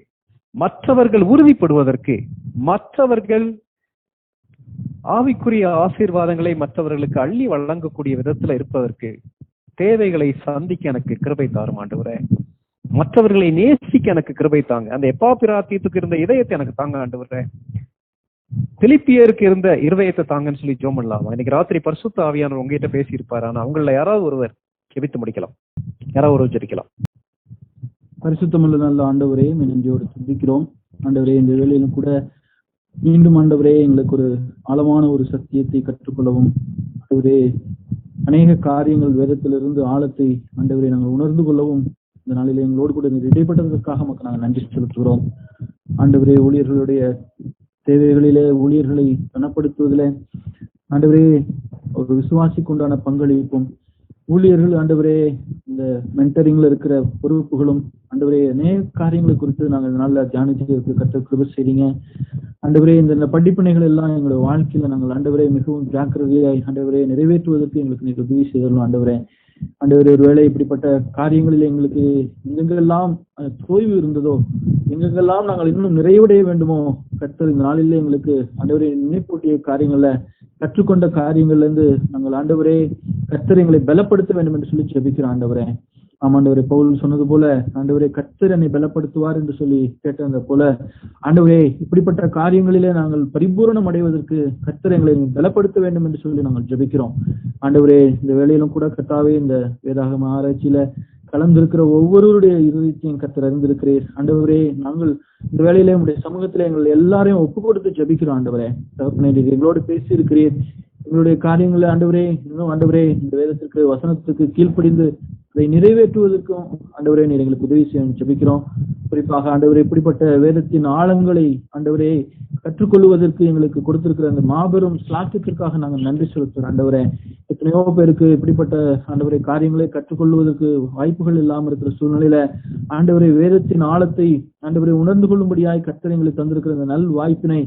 மற்றவர்கள் உறுதிப்படுவதற்கு, மற்றவர்கள் ஆவிக்குரிய ஆசீர்வாதங்களை மற்றவர்களுக்கு அள்ளி வழங்கக்கூடிய விதத்துல இருப்பதற்கு, தேவைகளை சந்திக்க எனக்கு கிருபை தாரும் ஆண்டவரே. மற்றவர்களை நேசிக்க எனக்கு கிருபை தாங்க. அந்த எப்பாபிராதீத்துக்கு இருந்த இதயத்தை எனக்கு தாங்க ஆண்டவரே. பிலிப்பியருக்கு இருந்த இருதயத்தை தாங்கன்னு சொல்லி ஜெபம் பண்ணலாமா? இன்னைக்கு ராத்திரி பரிசுத்த ஆவியானவர் உங்ககிட்ட பேசி இருப்பாரு. ஆனா அவங்கள யாராவது ஒருவர் ஜெபித்து முடிக்கலாம். யாராவது ஒருவர் ஜெபிக்கலாம். பரிசுத்தமுள்ள நல்ல ஆண்டவரே, நன்றியோடு துதிக்கிறோம் ஆண்டவரே. இந்த வேளையிலும் கூட மீண்டும் ஆண்டவரே எங்களுக்கு ஒரு ஆழமான ஒரு சத்தியத்தை கற்றுக்கொள்ளவும் ஆண்டவரே, அநேக காரியங்கள் வேதத்திலிருந்து ஆழத்தை ஆண்டவரை நாங்கள் உணர்ந்து கொள்ளவும் இந்த நாளிலே எங்களோடு கூட இடைப்பட்டதற்காக மக்கள் நாங்கள் நன்றி செலுத்துகிறோம் ஆண்டவரே. ஊழியர்களுடைய தேவைகளிலே, ஊழியர்களை கனப்படுத்துவதிலே ஆண்டவரே ஒரு விசுவாசிக்கு உண்டான பங்களிப்பும், ஊழியர்கள் ஆண்டவரே இந்த மென்டரிங்ல இருக்கிற பொறுப்புகளும் ஆண்டவரே அநேக காரியங்களை குறித்து நாங்கள் நல்ல தியானித்து கற்று கிருபை செய்றீங்க ஆண்டவரே. இந்த படிப்பினைகள் எல்லாம் எங்களுடைய வாழ்க்கையில நாங்கள் ஆண்டவரே மிகவும் ஜாக்கிரதையாய் ஆண்டவரே நிறைவேற்றுவதற்கு எங்களுக்கு நீங்க உதவி செய்தரலாம் ஆண்டவரே. ஆண்டவரே, ஒருவேளை இப்படிப்பட்ட காரியங்களில் எங்களுக்கு எங்கெங்கெல்லாம் தோய்வு இருந்ததோ, எங்கெங்கெல்லாம் நாங்கள் இன்னும் நிறைவடைய வேண்டுமோ, கர்த்தர் இந்த நாளிலே எங்களுக்கு ஆண்டவரே நினைப்பூட்டிய காரியங்கள்ல, கற்றுக்கொண்ட காரியங்கள்ல இருந்து நாங்கள் ஆண்டவரே கர்த்தர் எங்களை பலப்படுத்த வேண்டும் என்று சொல்லி ஜெபிக்கிறோம் ஆண்டவரே. ஆமாண்டவரே, பவுல் சொன்னது போல ஆண்டவரே கர்த்தர் என்னை பலப்படுத்துவார் என்று சொல்லி கேட்டது போல ஆண்டவரே இப்படிப்பட்ட காரியங்களிலே நாங்கள் பரிபூரணம் அடைவதற்கு கர்த்தர் எங்களை பலப்படுத்த வேண்டும் என்று சொல்லி நாங்கள் ஜெபிக்கிறோம். ஆண்டவரே, இந்த வேளையிலும் கூட கர்த்தாவே இந்த வேதாகம ஆராய்ச்சியில கலந்திருக்கிற ஒவ்வொருவருடைய இருதயத்தையும் கர்த்தர் அறிந்திருக்கிறீர். ஆண்டவரே, நாங்கள் இந்த வேளையிலே உங்களுடைய சமூகத்திலே எங்கள் எல்லாரையும் ஒப்பு கொடுத்து ஜெபிக்கிறோம். ஆண்டவரே, எங்களோடு பேசி இருக்கிறீர். எங்களுடைய காரியங்களை ஆண்டவரே, இன்னும் ஆண்டவரே இந்த வேதத்திற்கு வசனத்துக்கு கீழ்ப்படிந்து அதை நிறைவேற்றுவதற்கும் ஆண்டவரே நீர் எங்களுக்கு உதவி செய்ய ஜெபிக்கிறோம். குறிப்பாக ஆண்டவரே, இப்படிப்பட்ட வேதத்தின் ஆழங்களை ஆண்டவரே கற்றுக்கொள்வதற்கு எங்களுக்கு கொடுத்திருக்கிற அந்த மாபெரும் ஸ்லாக்கியத்திற்காக நாங்கள் நன்றி செலுத்துறோம். ஆண்டவரே, எத்தனையோ பேருக்கு இப்படிப்பட்ட ஆண்டவரே காரியங்களை கற்றுக்கொள்வதற்கு வாய்ப்புகள் இல்லாமல் இருக்கிற சூழ்நிலையில ஆண்டவரே வேதத்தின் ஆழத்தை ஆண்டவரை உணர்ந்து கொள்ளும்படியாய் கர்த்தர் எங்களுக்கு தந்திருக்கிற இந்த நல் வாய்ப்பினை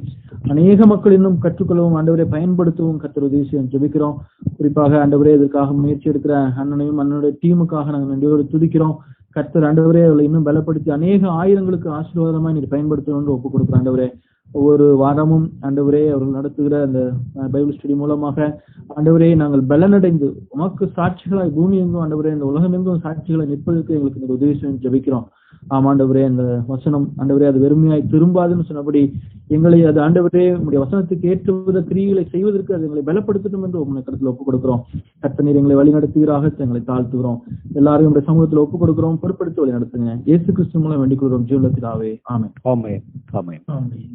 அநேக மக்கள் இன்னும் கற்றுக்கொள்ளவும் ஆண்டவரை பயன்படுத்தவும் கர்த்தர் உதவி செய்ய ஜெபிக்கிறோம். குறிப்பாக ஆண்டவரே இதற்காக முயற்சி எடுக்கிற அண்ணனையும் அண்ணனுடைய டீமுக்காக நாங்கள் நன்றியோடு துதிக்கிறோம். கர்த்தர் ஆண்டவரே அவர்களை இன்னும் பலப்படுத்தி அநேக ஆயிரங்களுக்கு ஆசீர்வாதமாய் நீர் பயன்படுத்தணும் ஒப்பு கொடுக்குற ஆண்டவரே. ஒவ்வொரு வாரமும் ஆண்டவரே அவர்கள் நடத்துகிற அந்த பைபிள் ஸ்டடி மூலமாக ஆண்டவரே நாங்கள் பலனடைந்து உமக்கு சாட்சிகளாய் பூமி எங்கும் ஆண்டவரே இந்த உலகம் எங்கும் சாட்சிகளை நிற்பதற்கு எங்களுக்கு உதவி செய்ய ஜெபிக்கிறோம். ஆமாண்டவரே, அந்த வசனம் ஆண்டவரே அது வெறுமையாய் திரும்பாதுன்னு சொன்னபடி எங்களை அது ஆண்டவரே உங்களுடைய வசனத்துக்கு ஏற்றுவத கிரியைகளை செய்வதற்கு அது எங்களை பலப்படுத்தணும் என்று உங்களுடைய கருத்துல ஒப்புக் கொடுக்கிறோம். கர்த்தர் நீர் எங்களை வழி நடத்துவீராக எங்களை தாழ்த்துகிறோம். எல்லாரும் நம்முடைய சமூகத்துல ஒப்புக் கொடுக்கிறோம். பொறுப்படுத்தி வழி நடத்துங்க. இயேசு கிறிஸ்து மூலம் வேண்டிக் கொள்கிறோம் ஜீவன பிதாவே. ஆமென். ஆமென். ஆமென். ஆமென்.